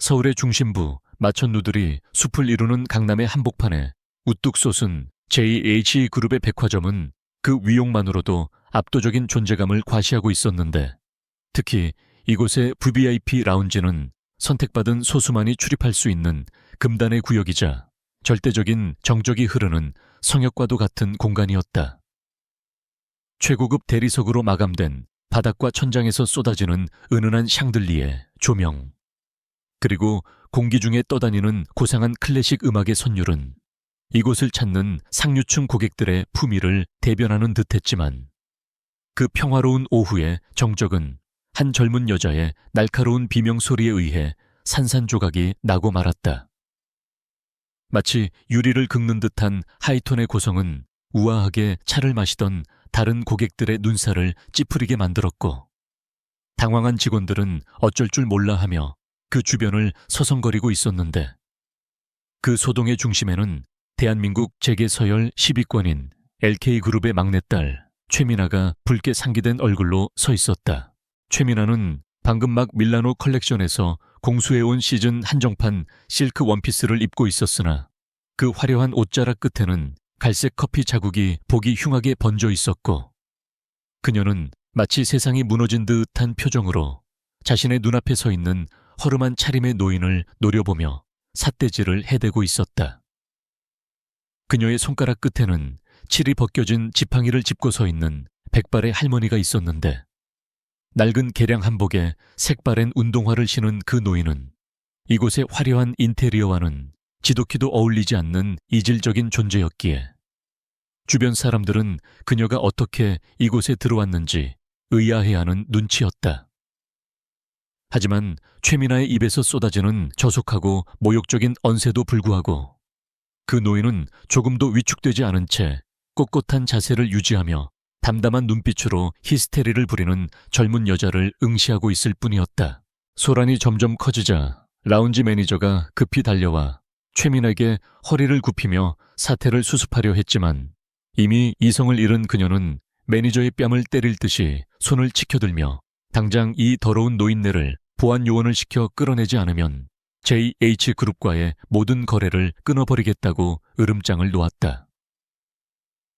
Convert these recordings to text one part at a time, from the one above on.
서울의 중심부 마천루들이 숲을 이루는 강남의 한복판에 우뚝 솟은 JH그룹의 백화점은 그 위용만으로도 압도적인 존재감을 과시하고 있었는데, 특히 이곳의 VVIP 라운지는 선택받은 소수만이 출입할 수 있는 금단의 구역이자 절대적인 정적이 흐르는 성역과도 같은 공간이었다. 최고급 대리석으로 마감된 바닥과 천장에서 쏟아지는 은은한 샹들리에, 조명, 그리고 공기 중에 떠다니는 고상한 클래식 음악의 선율은 이곳을 찾는 상류층 고객들의 품위를 대변하는 듯했지만, 그 평화로운 오후의 정적은 한 젊은 여자의 날카로운 비명소리에 의해 산산조각이 나고 말았다. 마치 유리를 긁는 듯한 하이톤의 고성은 우아하게 차를 마시던 다른 고객들의 눈살을 찌푸리게 만들었고, 당황한 직원들은 어쩔 줄 몰라 하며 그 주변을 서성거리고 있었는데, 그 소동의 중심에는 대한민국 재계서열 10위권인 LK그룹의 막내딸 최민아가 붉게 상기된 얼굴로 서 있었다. 최민아는 방금 막 밀라노 컬렉션에서 공수해온 시즌 한정판 실크 원피스를 입고 있었으나 그 화려한 옷자락 끝에는 갈색 커피 자국이 보기 흉하게 번져 있었고, 그녀는 마치 세상이 무너진 듯한 표정으로 자신의 눈앞에 서 있는 허름한 차림의 노인을 노려보며 삿대질을 해대고 있었다. 그녀의 손가락 끝에는 칠이 벗겨진 지팡이를 짚고 서 있는 백발의 할머니가 있었는데, 낡은 개량 한복에 색바랜 운동화를 신은 그 노인은 이곳의 화려한 인테리어와는 지독히도 어울리지 않는 이질적인 존재였기에 주변 사람들은 그녀가 어떻게 이곳에 들어왔는지 의아해하는 눈치였다. 하지만 최민아의 입에서 쏟아지는 저속하고 모욕적인 언세도 불구하고 그 노인은 조금도 위축되지 않은 채 꼿꼿한 자세를 유지하며 담담한 눈빛으로 히스테리를 부리는 젊은 여자를 응시하고 있을 뿐이었다. 소란이 점점 커지자 라운지 매니저가 급히 달려와 최민아에게 허리를 굽히며 사태를 수습하려 했지만, 이미 이성을 잃은 그녀는 매니저의 뺨을 때릴 듯이 손을 치켜들며 당장 이 더러운 노인네를 보안 요원을 시켜 끌어내지 않으면 JH그룹과의 모든 거래를 끊어버리겠다고 으름장을 놓았다.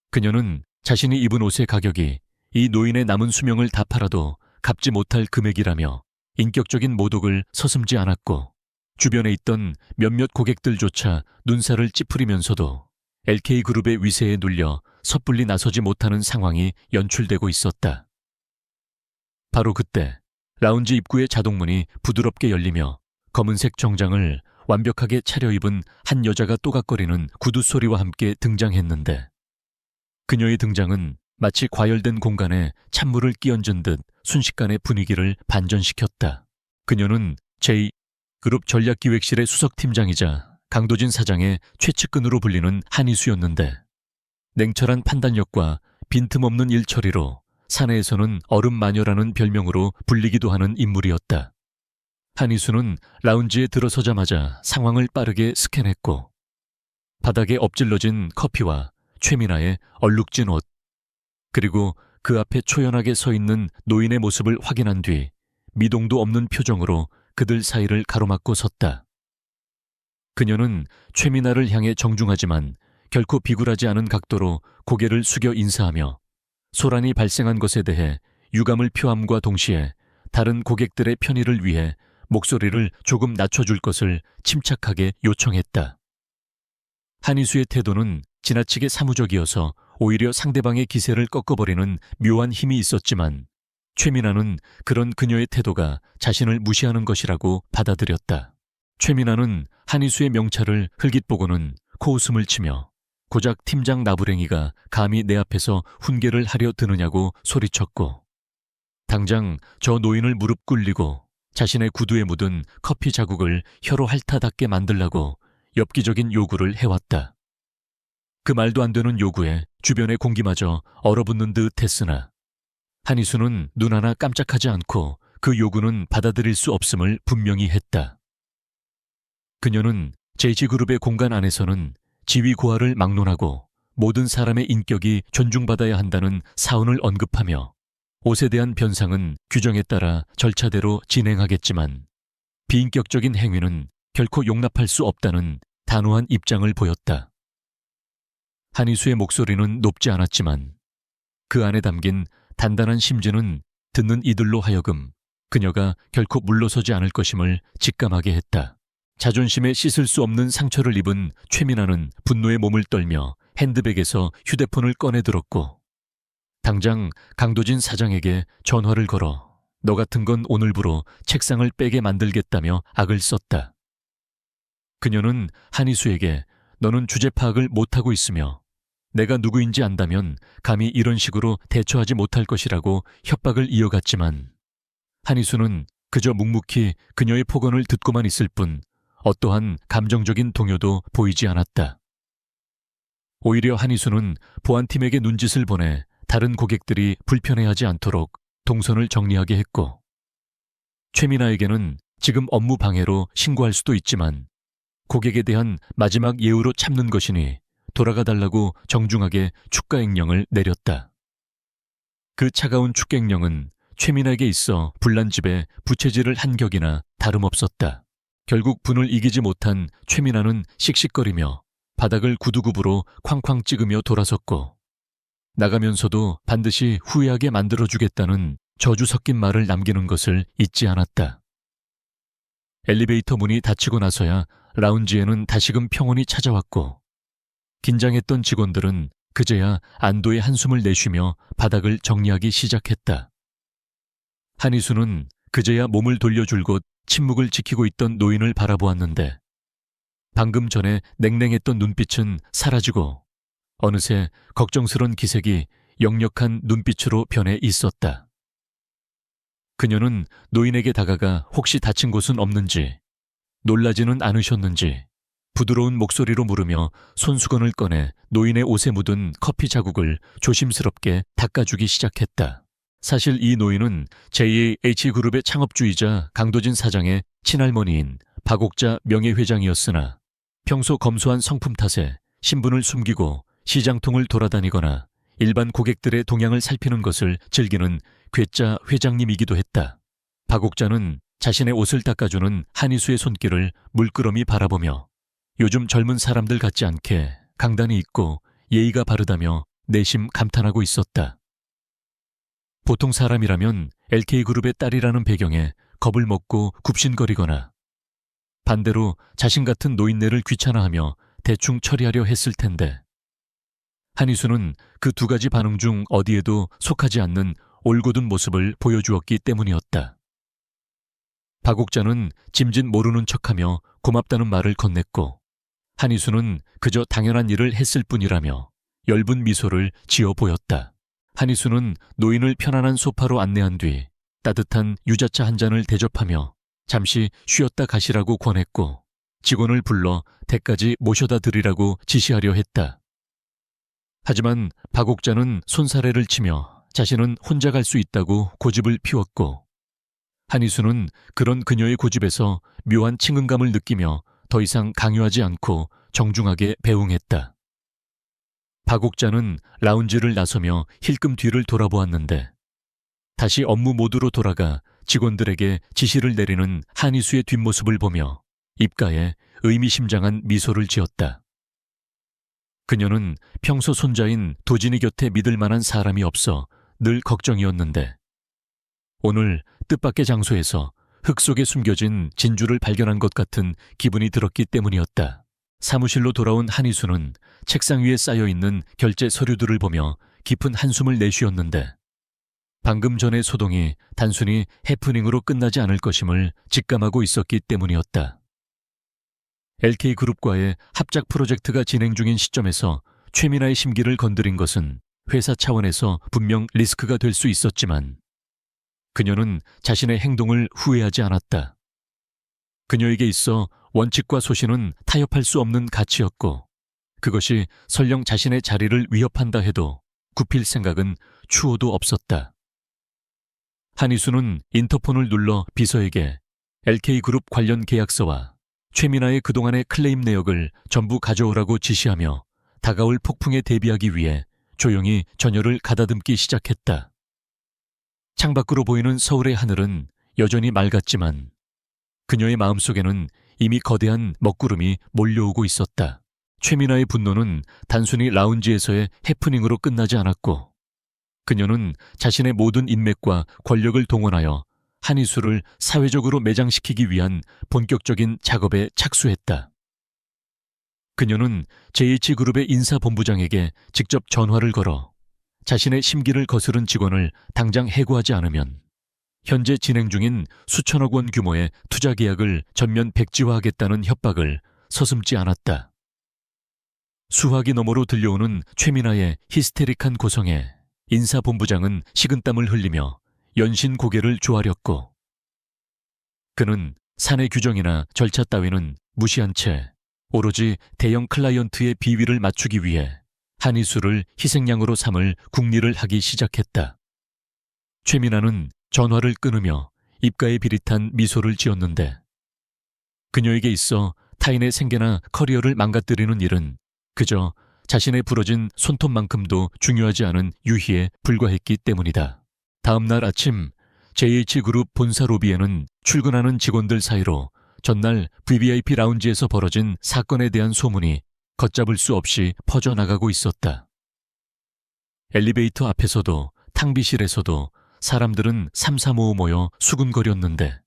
그녀는 자신이 입은 옷의 가격이 이 노인의 남은 수명을 다 팔아도 갚지 못할 금액이라며 인격적인 모독을 서슴지 않았고, 주변에 있던 몇몇 고객들조차 눈살을 찌푸리면서도 LK그룹의 위세에 눌려 섣불리 나서지 못하는 상황이 연출되고 있었다. 바로 그때 라운지 입구의 자동문이 부드럽게 열리며 검은색 정장을 완벽하게 차려입은 한 여자가 또각거리는 구두 소리와 함께 등장했는데, 그녀의 등장은 마치 과열된 공간에 찬물을 끼얹은 듯 순식간에 분위기를 반전시켰다. 그녀는 J그룹 전략기획실의 수석팀장이자 강도진 사장의 최측근으로 불리는 한희수였는데, 냉철한 판단력과 빈틈없는 일처리로 사내에서는 얼음 마녀라는 별명으로 불리기도 하는 인물이었다. 한희수는 라운지에 들어서자마자 상황을 빠르게 스캔했고, 바닥에 엎질러진 커피와 최민아의 얼룩진 옷, 그리고 그 앞에 초연하게 서 있는 노인의 모습을 확인한 뒤 미동도 없는 표정으로 그들 사이를 가로막고 섰다. 그녀는 최민아를 향해 정중하지만 결코 비굴하지 않은 각도로 고개를 숙여 인사하며 소란이 발생한 것에 대해 유감을 표함과 동시에 다른 고객들의 편의를 위해 목소리를 조금 낮춰줄 것을 침착하게 요청했다. 한희수의 태도는 지나치게 사무적이어서 오히려 상대방의 기세를 꺾어버리는 묘한 힘이 있었지만, 최민아는 그런 그녀의 태도가 자신을 무시하는 것이라고 받아들였다. 최민아는 한희수의 명찰을 흘깃보고는 코웃음을 치며 고작 팀장 나부랭이가 감히 내 앞에서 훈계를 하려 드느냐고 소리쳤고, 당장 저 노인을 무릎 꿇리고 자신의 구두에 묻은 커피 자국을 혀로 핥아닿게 만들라고 엽기적인 요구를 해왔다. 그 말도 안 되는 요구에 주변의 공기마저 얼어붙는 듯 했으나 한희수는 눈 하나 깜짝하지 않고 그 요구는 받아들일 수 없음을 분명히 했다. 그녀는 JG그룹의 공간 안에서는 지위 고하를 막론하고 모든 사람의 인격이 존중받아야 한다는 사원을 언급하며 옷에 대한 변상은 규정에 따라 절차대로 진행하겠지만, 비인격적인 행위는 결코 용납할 수 없다는 단호한 입장을 보였다. 한희수의 목소리는 높지 않았지만 그 안에 담긴 단단한 심지는 듣는 이들로 하여금 그녀가 결코 물러서지 않을 것임을 직감하게 했다. 자존심에 씻을 수 없는 상처를 입은 최민아는 분노에 몸을 떨며 핸드백에서 휴대폰을 꺼내 들었고 당장 강도진 사장에게 전화를 걸어 너 같은 건 오늘부로 책상을 빼게 만들겠다며 악을 썼다. 그녀는 한희수에게 너는 주제 파악을 못하고 있으며 내가 누구인지 안다면 감히 이런 식으로 대처하지 못할 것이라고 협박을 이어갔지만 한희수는 그저 묵묵히 그녀의 폭언을 듣고만 있을 뿐 어떠한 감정적인 동요도 보이지 않았다. 오히려 한희수는 보안팀에게 눈짓을 보내 다른 고객들이 불편해하지 않도록 동선을 정리하게 했고 최민아에게는 지금 업무 방해로 신고할 수도 있지만 고객에 대한 마지막 예우로 참는 것이니 돌아가달라고 정중하게 축가행령을 내렸다. 그 차가운 축객령은 최민아에게 있어 불난 집에 부채질을 한 격이나 다름없었다. 결국 분을 이기지 못한 최민아는 씩씩거리며 바닥을 구두굽으로 쾅쾅 찍으며 돌아섰고 나가면서도 반드시 후회하게 만들어주겠다는 저주 섞인 말을 남기는 것을 잊지 않았다. 엘리베이터 문이 닫히고 나서야 라운지에는 다시금 평온이 찾아왔고 긴장했던 직원들은 그제야 안도의 한숨을 내쉬며 바닥을 정리하기 시작했다. 한희수는 그제야 몸을 돌려줄 곳 침묵을 지키고 있던 노인을 바라보았는데 방금 전에 냉랭했던 눈빛은 사라지고 어느새 걱정스런 기색이 역력한 눈빛으로 변해 있었다. 그녀는 노인에게 다가가 혹시 다친 곳은 없는지, 놀라지는 않으셨는지 부드러운 목소리로 물으며 손수건을 꺼내 노인의 옷에 묻은 커피 자국을 조심스럽게 닦아주기 시작했다. 사실 이 노인은 JH그룹의 창업주이자 강도진 사장의 친할머니인 박옥자 명예회장이었으나 평소 검소한 성품 탓에 신분을 숨기고 시장통을 돌아다니거나 일반 고객들의 동향을 살피는 것을 즐기는 괴짜 회장님이기도 했다. 박옥자는 자신의 옷을 닦아주는 한희수의 손길을 물끄러미 바라보며 요즘 젊은 사람들 같지 않게 강단이 있고 예의가 바르다며 내심 감탄하고 있었다. 보통 사람이라면 LK그룹의 딸이라는 배경에 겁을 먹고 굽신거리거나 반대로 자신 같은 노인네를 귀찮아하며 대충 처리하려 했을 텐데 한희수는 그 두 가지 반응 중 어디에도 속하지 않는 올곧은 모습을 보여주었기 때문이었다. 박옥자는 짐짓 모르는 척하며 고맙다는 말을 건넸고 한희수는 그저 당연한 일을 했을 뿐이라며 엷은 미소를 지어 보였다. 한희수는 노인을 편안한 소파로 안내한 뒤 따뜻한 유자차 한 잔을 대접하며 잠시 쉬었다 가시라고 권했고 직원을 불러 댁까지 모셔다 드리라고 지시하려 했다. 하지만 박옥자는 손사래를 치며 자신은 혼자 갈 수 있다고 고집을 피웠고 한희수는 그런 그녀의 고집에서 묘한 친근감을 느끼며 더 이상 강요하지 않고 정중하게 배웅했다. 박옥자는 라운지를 나서며 힐끔 뒤를 돌아보았는데 다시 업무 모드로 돌아가 직원들에게 지시를 내리는 한희수의 뒷모습을 보며 입가에 의미심장한 미소를 지었다. 그녀는 평소 손자인 도진이 곁에 믿을 만한 사람이 없어 늘 걱정이었는데 오늘 뜻밖의 장소에서 흙 속에 숨겨진 진주를 발견한 것 같은 기분이 들었기 때문이었다. 사무실로 돌아온 한희수는 책상 위에 쌓여있는 결제 서류들을 보며 깊은 한숨을 내쉬었는데 방금 전의 소동이 단순히 해프닝으로 끝나지 않을 것임을 직감하고 있었기 때문이었다. LK그룹과의 합작 프로젝트가 진행 중인 시점에서 최민아의 심기를 건드린 것은 회사 차원에서 분명 리스크가 될 수 있었지만 그녀는 자신의 행동을 후회하지 않았다. 그녀에게 있어 원칙과 소신은 타협할 수 없는 가치였고 그것이 설령 자신의 자리를 위협한다 해도 굽힐 생각은 추호도 없었다. 한희수는 인터폰을 눌러 비서에게 LK그룹 관련 계약서와 최민아의 그동안의 클레임 내역을 전부 가져오라고 지시하며 다가올 폭풍에 대비하기 위해 조용히 전열을 가다듬기 시작했다. 창밖으로 보이는 서울의 하늘은 여전히 맑았지만 그녀의 마음속에는 이미 거대한 먹구름이 몰려오고 있었다. 최민아의 분노는 단순히 라운지에서의 해프닝으로 끝나지 않았고 그녀는 자신의 모든 인맥과 권력을 동원하여 한희수를 사회적으로 매장시키기 위한 본격적인 작업에 착수했다. 그녀는 JH그룹의 인사본부장에게 직접 전화를 걸어 자신의 심기를 거스른 직원을 당장 해고하지 않으면 현재 진행 중인 수천억 원 규모의 투자 계약을 전면 백지화하겠다는 협박을 서슴지 않았다. 수화기 너머로 들려오는 최민아의 히스테릭한 고성에 인사본부장은 식은땀을 흘리며 연신 고개를 조아렸고 그는 사내 규정이나 절차 따위는 무시한 채 오로지 대형 클라이언트의 비위를 맞추기 위해 한희수를 희생양으로 삼을 궁리를 하기 시작했다. 최민아는 전화를 끊으며 입가에 비릿한 미소를 지었는데 그녀에게 있어 타인의 생계나 커리어를 망가뜨리는 일은 그저 자신의 부러진 손톱만큼도 중요하지 않은 유희에 불과했기 때문이다. 다음 날 아침 JH그룹 본사 로비에는 출근하는 직원들 사이로 전날 VVIP 라운지에서 벌어진 사건에 대한 소문이 걷잡을 수 없이 퍼져나가고 있었다. 엘리베이터 앞에서도 탕비실에서도 사람들은 삼삼오오 모여 수군거렸는데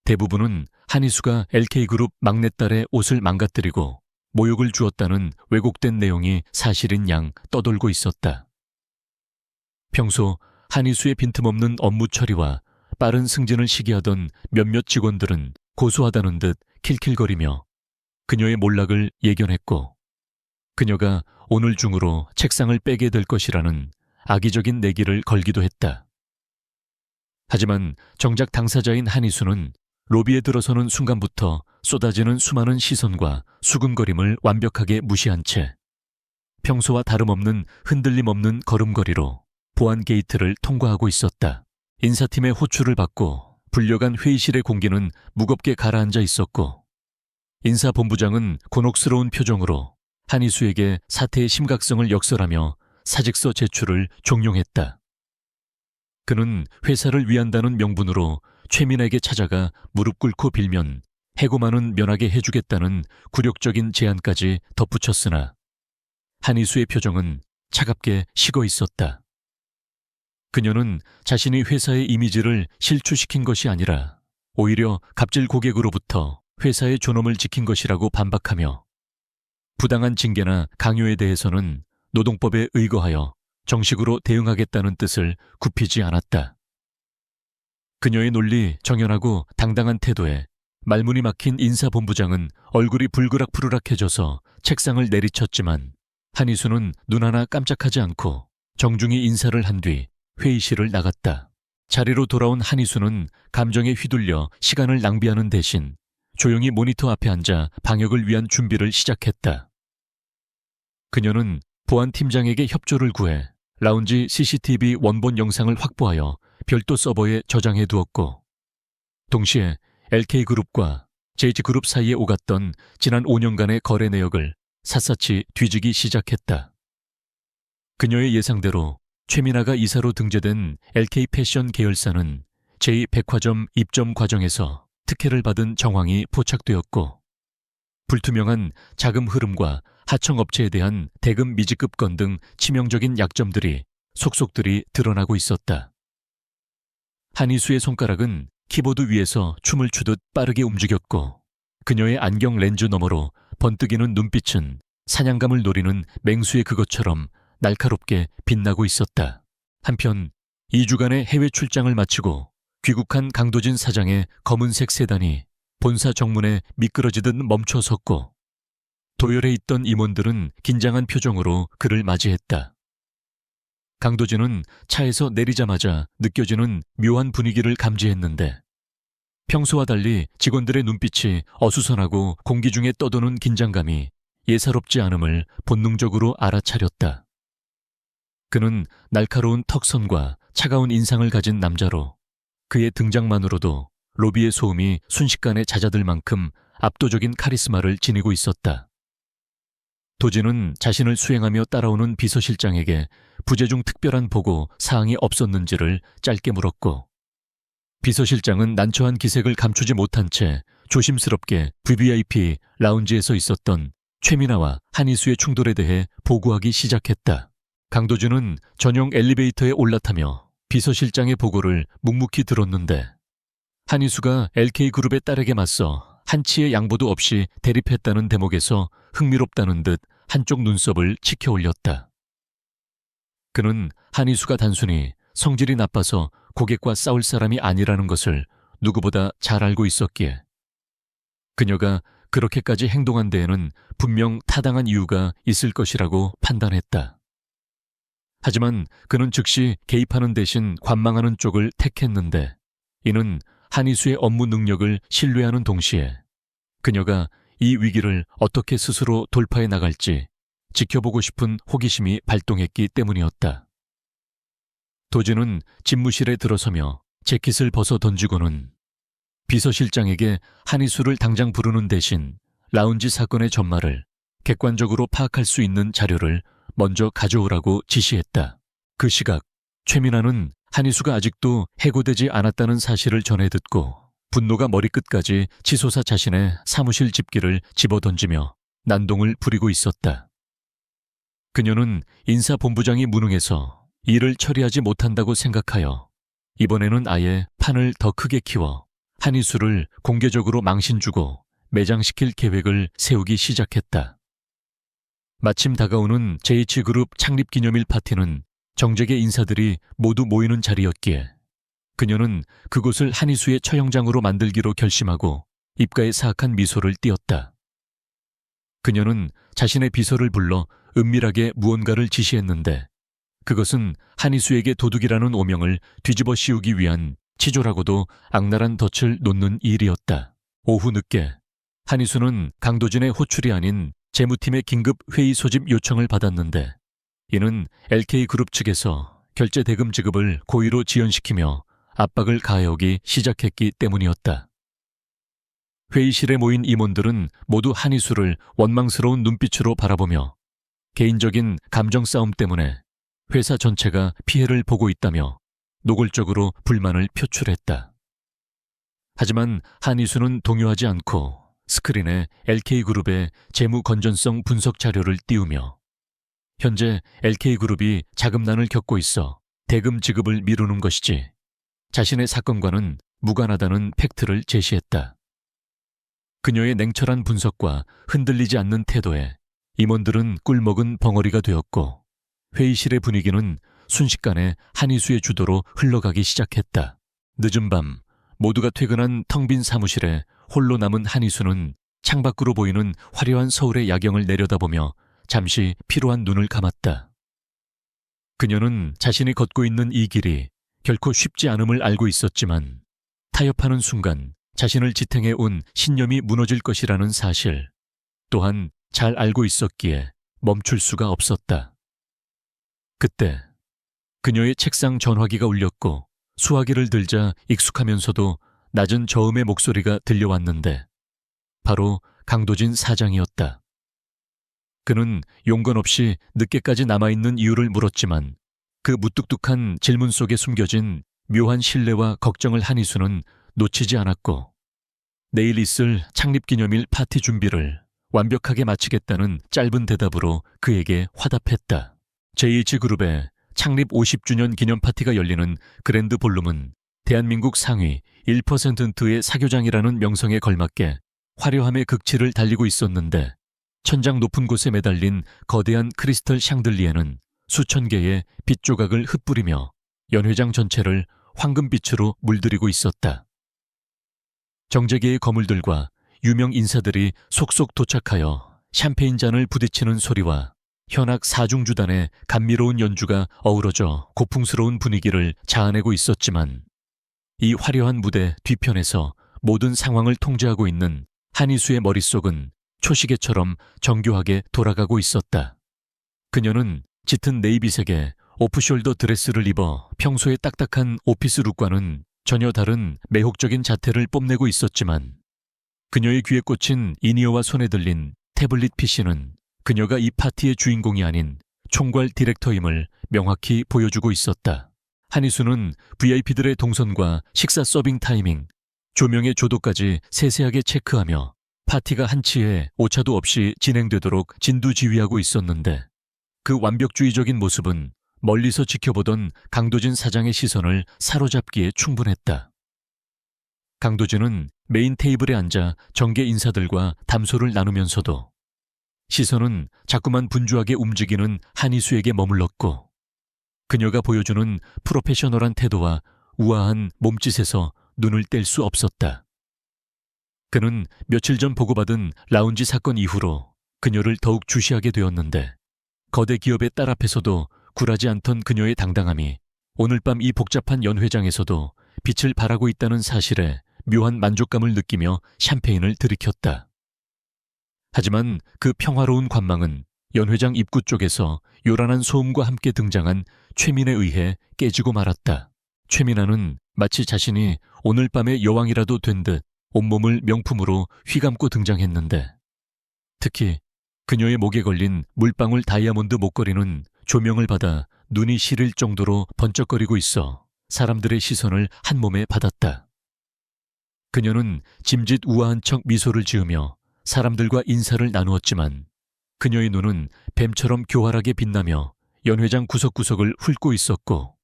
대부분은 한희수가 LK그룹 막내딸의 옷을 망가뜨리고 모욕을 주었다는 왜곡된 내용이 사실인 양 떠돌고 있었다. 평소 한희수의 빈틈없는 업무 처리와 빠른 승진을 시기하던 몇몇 직원들은 고소하다는 듯 킬킬거리며 그녀의 몰락을 예견했고 그녀가 오늘 중으로 책상을 빼게 될 것이라는 악의적인 내기를 걸기도 했다. 하지만 정작 당사자인 한희수는 로비에 들어서는 순간부터 쏟아지는 수많은 시선과 수군거림을 완벽하게 무시한 채 평소와 다름없는 흔들림 없는 걸음걸이로 보안 게이트를 통과하고 있었다. 인사팀의 호출을 받고 불려간 회의실의 공기는 무겁게 가라앉아 있었고 인사본부장은 곤혹스러운 표정으로 한희수에게 사태의 심각성을 역설하며 사직서 제출을 종용했다. 그는 회사를 위한다는 명분으로 최민아에게 찾아가 무릎 꿇고 빌면 해고만은 면하게 해주겠다는 굴욕적인 제안까지 덧붙였으나 한희수의 표정은 차갑게 식어 있었다. 그녀는 자신이 회사의 이미지를 실추시킨 것이 아니라 오히려 갑질 고객으로부터 회사의 존엄을 지킨 것이라고 반박하며 부당한 징계나 강요에 대해서는 노동법에 의거하여 정식으로 대응하겠다는 뜻을 굽히지 않았다. 그녀의 논리 정연하고 당당한 태도에 말문이 막힌 인사본부장은 얼굴이 불그락푸르락해져서 책상을 내리쳤지만 한희수는 눈 하나 깜짝하지 않고 정중히 인사를 한 뒤 회의실을 나갔다. 자리로 돌아온 한희수는 감정에 휘둘려 시간을 낭비하는 대신 조용히 모니터 앞에 앉아 방역을 위한 준비를 시작했다. 그녀는 보안팀장에게 협조를 구해 라운지 CCTV 원본 영상을 확보하여 별도 서버에 저장해 두었고 동시에 LK그룹과 JH그룹 사이에 오갔던 지난 5년간의 거래 내역을 샅샅이 뒤지기 시작했다. 그녀의 예상대로 최민아가 이사로 등재된 LK패션 계열사는 제2백화점 입점 과정에서 특혜를 받은 정황이 포착되었고 불투명한 자금 흐름과 하청업체에 대한 대금 미지급 건 등 치명적인 약점들이 속속들이 드러나고 있었다. 한희수의 손가락은 키보드 위에서 춤을 추듯 빠르게 움직였고 그녀의 안경 렌즈 너머로 번뜩이는 눈빛은 사냥감을 노리는 맹수의 그것처럼 날카롭게 빛나고 있었다. 한편 2주간의 해외 출장을 마치고 귀국한 강도진 사장의 검은색 세단이 본사 정문에 미끄러지듯 멈춰 섰고 도열해 있던 임원들은 긴장한 표정으로 그를 맞이했다. 강도진은 차에서 내리자마자 느껴지는 묘한 분위기를 감지했는데 평소와 달리 직원들의 눈빛이 어수선하고 공기 중에 떠도는 긴장감이 예사롭지 않음을 본능적으로 알아차렸다. 그는 날카로운 턱선과 차가운 인상을 가진 남자로 그의 등장만으로도 로비의 소음이 순식간에 잦아들 만큼 압도적인 카리스마를 지니고 있었다. 도진은 자신을 수행하며 따라오는 비서실장에게 부재 중 특별한 보고 사항이 없었는지를 짧게 물었고 비서실장은 난처한 기색을 감추지 못한 채 조심스럽게 VVIP 라운지에서 있었던 최민아와 한희수의 충돌에 대해 보고하기 시작했다. 강도준은 전용 엘리베이터에 올라타며 비서실장의 보고를 묵묵히 들었는데 한희수가 LK그룹의 딸에게 맞서 한치의 양보도 없이 대립했다는 대목에서 흥미롭다는 듯 한쪽 눈썹을 치켜 올렸다. 그는 한희수가 단순히 성질이 나빠서 고객과 싸울 사람이 아니라는 것을 누구보다 잘 알고 있었기에 그녀가 그렇게까지 행동한 데에는 분명 타당한 이유가 있을 것이라고 판단했다. 하지만 그는 즉시 개입하는 대신 관망하는 쪽을 택했는데 이는 한희수의 업무 능력을 신뢰하는 동시에 그녀가 이 위기를 어떻게 스스로 돌파해 나갈지 지켜보고 싶은 호기심이 발동했기 때문이었다. 도준은 집무실에 들어서며 재킷을 벗어 던지고는 비서실장에게 한희수를 당장 부르는 대신 라운지 사건의 전말을 객관적으로 파악할 수 있는 자료를 먼저 가져오라고 지시했다. 그 시각 최민아는 한희수가 아직도 해고되지 않았다는 사실을 전해 듣고 분노가 머리끝까지 치솟아 자신의 사무실 집기를 집어던지며 난동을 부리고 있었다. 그녀는 인사본부장이 무능해서 일을 처리하지 못한다고 생각하여 이번에는 아예 판을 더 크게 키워 한희수를 공개적으로 망신주고 매장시킬 계획을 세우기 시작했다. 마침 다가오는 JH그룹 창립기념일 파티는 정재계 인사들이 모두 모이는 자리였기에 그녀는 그곳을 한희수의 처형장으로 만들기로 결심하고 입가에 사악한 미소를 띄었다. 그녀는 자신의 비서를 불러 은밀하게 무언가를 지시했는데 그것은 한희수에게 도둑이라는 오명을 뒤집어 씌우기 위한 치졸하고도 악랄한 덫을 놓는 일이었다. 오후 늦게 한희수는 강도진의 호출이 아닌 재무팀의 긴급 회의 소집 요청을 받았는데 이는 LK그룹 측에서 결제 대금 지급을 고의로 지연시키며 압박을 가해오기 시작했기 때문이었다. 회의실에 모인 임원들은 모두 한희수를 원망스러운 눈빛으로 바라보며 개인적인 감정 싸움 때문에 회사 전체가 피해를 보고 있다며 노골적으로 불만을 표출했다. 하지만 한희수는 동요하지 않고 스크린에 LK그룹의 재무 건전성 분석 자료를 띄우며 현재 LK그룹이 자금난을 겪고 있어 대금 지급을 미루는 것이지 자신의 사건과는 무관하다는 팩트를 제시했다. 그녀의 냉철한 분석과 흔들리지 않는 태도에 임원들은 꿀먹은 벙어리가 되었고 회의실의 분위기는 순식간에 한희수의 주도로 흘러가기 시작했다. 늦은 밤 모두가 퇴근한 텅 빈 사무실에 홀로 남은 한희수는 창밖으로 보이는 화려한 서울의 야경을 내려다보며 잠시 피로한 눈을 감았다. 그녀는 자신이 걷고 있는 이 길이 결코 쉽지 않음을 알고 있었지만 타협하는 순간 자신을 지탱해 온 신념이 무너질 것이라는 사실 또한 잘 알고 있었기에 멈출 수가 없었다. 그때 그녀의 책상 전화기가 울렸고 수화기를 들자 익숙하면서도 낮은 저음의 목소리가 들려왔는데 바로 강도진 사장이었다. 그는 용건 없이 늦게까지 남아있는 이유를 물었지만 그 무뚝뚝한 질문 속에 숨겨진 묘한 신뢰와 걱정을 한희수는 놓치지 않았고 내일 있을 창립기념일 파티 준비를 완벽하게 마치겠다는 짧은 대답으로 그에게 화답했다. JH그룹의 창립 50주년 기념 파티가 열리는 그랜드 볼룸은 대한민국 상위 1%의 사교장이라는 명성에 걸맞게 화려함의 극치를 달리고 있었는데 천장 높은 곳에 매달린 거대한 크리스털 샹들리에는 수천 개의 빛 조각을 흩뿌리며 연회장 전체를 황금빛으로 물들이고 있었다. 정재계의 거물들과 유명 인사들이 속속 도착하여 샴페인 잔을 부딪히는 소리와 현악 사중주단의 감미로운 연주가 어우러져 고풍스러운 분위기를 자아내고 있었지만 이 화려한 무대 뒤편에서 모든 상황을 통제하고 있는 한희수의 머릿속은 초시계처럼 정교하게 돌아가고 있었다. 그녀는 짙은 네이비색의 오프숄더 드레스를 입어 평소의 딱딱한 오피스 룩과는 전혀 다른 매혹적인 자태를 뽐내고 있었지만 그녀의 귀에 꽂힌 이니어와 손에 들린 태블릿 PC는 그녀가 이 파티의 주인공이 아닌 총괄 디렉터임을 명확히 보여주고 있었다. 한희수는 VIP들의 동선과 식사 서빙 타이밍, 조명의 조도까지 세세하게 체크하며 파티가 한치의 오차도 없이 진행되도록 진두지휘하고 있었는데 그 완벽주의적인 모습은 멀리서 지켜보던 강도진 사장의 시선을 사로잡기에 충분했다. 강도진은 메인 테이블에 앉아 정계 인사들과 담소를 나누면서도 시선은 자꾸만 분주하게 움직이는 한희수에게 머물렀고 그녀가 보여주는 프로페셔널한 태도와 우아한 몸짓에서 눈을 뗄 수 없었다. 그는 며칠 전 보고받은 라운지 사건 이후로 그녀를 더욱 주시하게 되었는데 거대 기업의 딸 앞에서도 굴하지 않던 그녀의 당당함이 오늘 밤 이 복잡한 연회장에서도 빛을 발하고 있다는 사실에 묘한 만족감을 느끼며 샴페인을 들이켰다. 하지만 그 평화로운 관망은 연회장 입구 쪽에서 요란한 소음과 함께 등장한 최민에 의해 깨지고 말았다. 최민아는 마치 자신이 오늘 밤의 여왕이라도 된 듯 온몸을 명품으로 휘감고 등장했는데 특히 그녀의 목에 걸린 물방울 다이아몬드 목걸이는 조명을 받아 눈이 시릴 정도로 번쩍거리고 있어 사람들의 시선을 한 몸에 받았다. 그녀는 짐짓 우아한 척 미소를 지으며 사람들과 인사를 나누었지만 그녀의 눈은 뱀처럼 교활하게 빛나며 연회장 구석구석을 훑고 있었고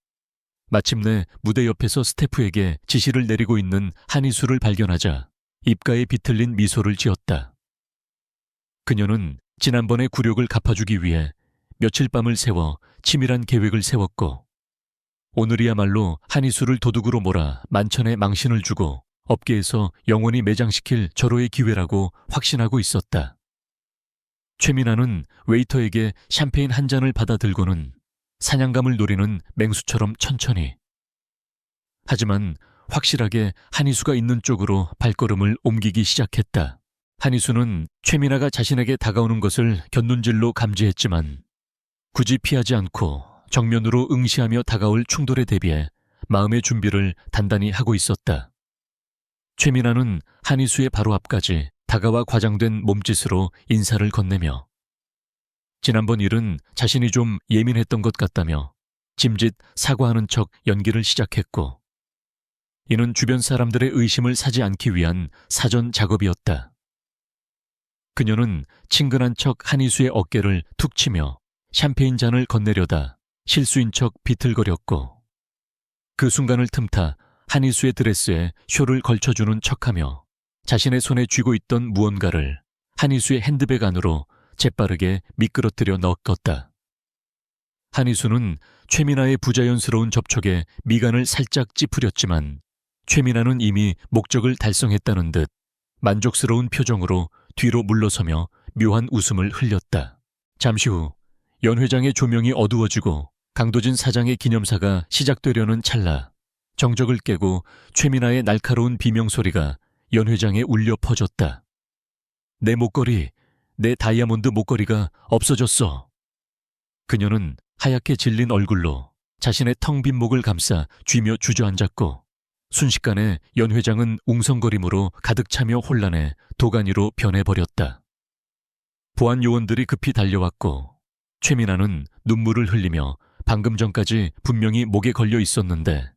마침내 무대 옆에서 스태프에게 지시를 내리고 있는 한희수를 발견하자 입가에 비틀린 미소를 지었다. 그녀는 지난번의 굴욕을 갚아주기 위해 며칠 밤을 새워 치밀한 계획을 세웠고 오늘이야말로 한희수를 도둑으로 몰아 만천에 망신을 주고 업계에서 영원히 매장시킬 절호의 기회라고 확신하고 있었다. 최민아는 웨이터에게 샴페인 한 잔을 받아 들고는 사냥감을 노리는 맹수처럼 천천히 하지만 확실하게 한희수가 있는 쪽으로 발걸음을 옮기기 시작했다. 한희수는 최민아가 자신에게 다가오는 것을 곁눈질로 감지했지만 굳이 피하지 않고 정면으로 응시하며 다가올 충돌에 대비해 마음의 준비를 단단히 하고 있었다. 최민아는 한희수의 바로 앞까지 다가와 과장된 몸짓으로 인사를 건네며 지난번 일은 자신이 좀 예민했던 것 같다며 짐짓 사과하는 척 연기를 시작했고 이는 주변 사람들의 의심을 사지 않기 위한 사전 작업이었다. 그녀는 친근한 척 한희수의 어깨를 툭 치며 샴페인 잔을 건네려다 실수인 척 비틀거렸고 그 순간을 틈타 한희수의 드레스에 쇼를 걸쳐주는 척하며 자신의 손에 쥐고 있던 무언가를 한희수의 핸드백 안으로 재빠르게 미끄러뜨려 넣었다. 한희수는 최민아의 부자연스러운 접촉에 미간을 살짝 찌푸렸지만 최민아는 이미 목적을 달성했다는 듯 만족스러운 표정으로 뒤로 물러서며 묘한 웃음을 흘렸다. 잠시 후 연회장의 조명이 어두워지고 강도진 사장의 기념사가 시작되려는 찰나 정적을 깨고 최민아의 날카로운 비명소리가 연회장에 울려 퍼졌다. 내 목걸이, 내 다이아몬드 목걸이가 없어졌어. 그녀는 하얗게 질린 얼굴로 자신의 텅 빈 목을 감싸 쥐며 주저앉았고 순식간에 연회장은 웅성거림으로 가득 차며 혼란해 도가니로 변해버렸다. 보안 요원들이 급히 달려왔고 최민아는 눈물을 흘리며 방금 전까지 분명히 목에 걸려 있었는데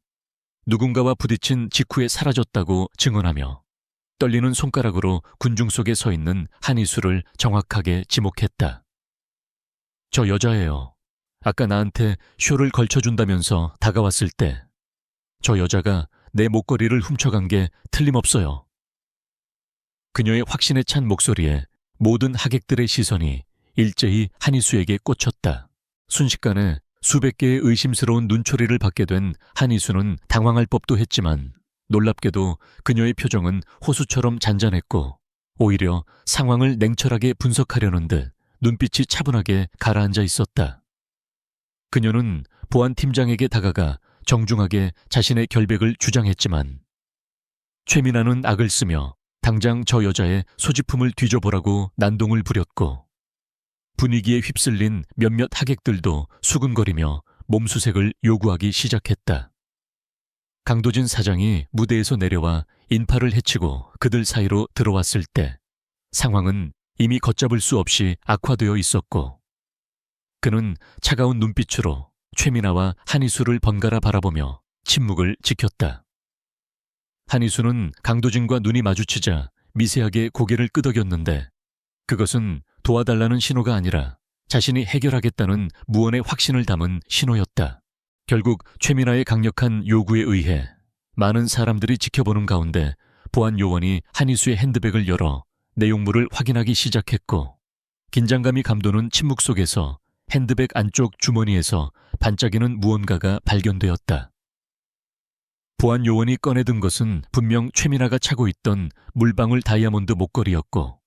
누군가와 부딪힌 직후에 사라졌다고 증언하며 떨리는 손가락으로 군중 속에 서 있는 한희수를 정확하게 지목했다. 저 여자예요. 아까 나한테 쇼를 걸쳐준다면서 다가왔을 때 저 여자가 내 목걸이를 훔쳐간 게 틀림없어요. 그녀의 확신에 찬 목소리에 모든 하객들의 시선이 일제히 한희수에게 꽂혔다. 순식간에 수백 개의 의심스러운 눈초리를 받게 된 한희수는 당황할 법도 했지만 놀랍게도 그녀의 표정은 호수처럼 잔잔했고 오히려 상황을 냉철하게 분석하려는 듯 눈빛이 차분하게 가라앉아 있었다. 그녀는 보안팀장에게 다가가 정중하게 자신의 결백을 주장했지만 최민아는 악을 쓰며 당장 저 여자의 소지품을 뒤져보라고 난동을 부렸고 분위기에 휩쓸린 몇몇 하객들도 수근거리며 몸수색을 요구하기 시작했다. 강도진 사장이 무대에서 내려와 인파를 해치고 그들 사이로 들어왔을 때 상황은 이미 걷잡을 수 없이 악화되어 있었고 그는 차가운 눈빛으로 최민아와 한희수를 번갈아 바라보며 침묵을 지켰다. 한희수는 강도진과 눈이 마주치자 미세하게 고개를 끄덕였는데 그것은 도와달라는 신호가 아니라 자신이 해결하겠다는 무언의 확신을 담은 신호였다. 결국 최민아의 강력한 요구에 의해 많은 사람들이 지켜보는 가운데 보안 요원이 한희수의 핸드백을 열어 내용물을 확인하기 시작했고 긴장감이 감도는 침묵 속에서 핸드백 안쪽 주머니에서 반짝이는 무언가가 발견되었다. 보안 요원이 꺼내든 것은 분명 최민아가 차고 있던 물방울 다이아몬드 목걸이였고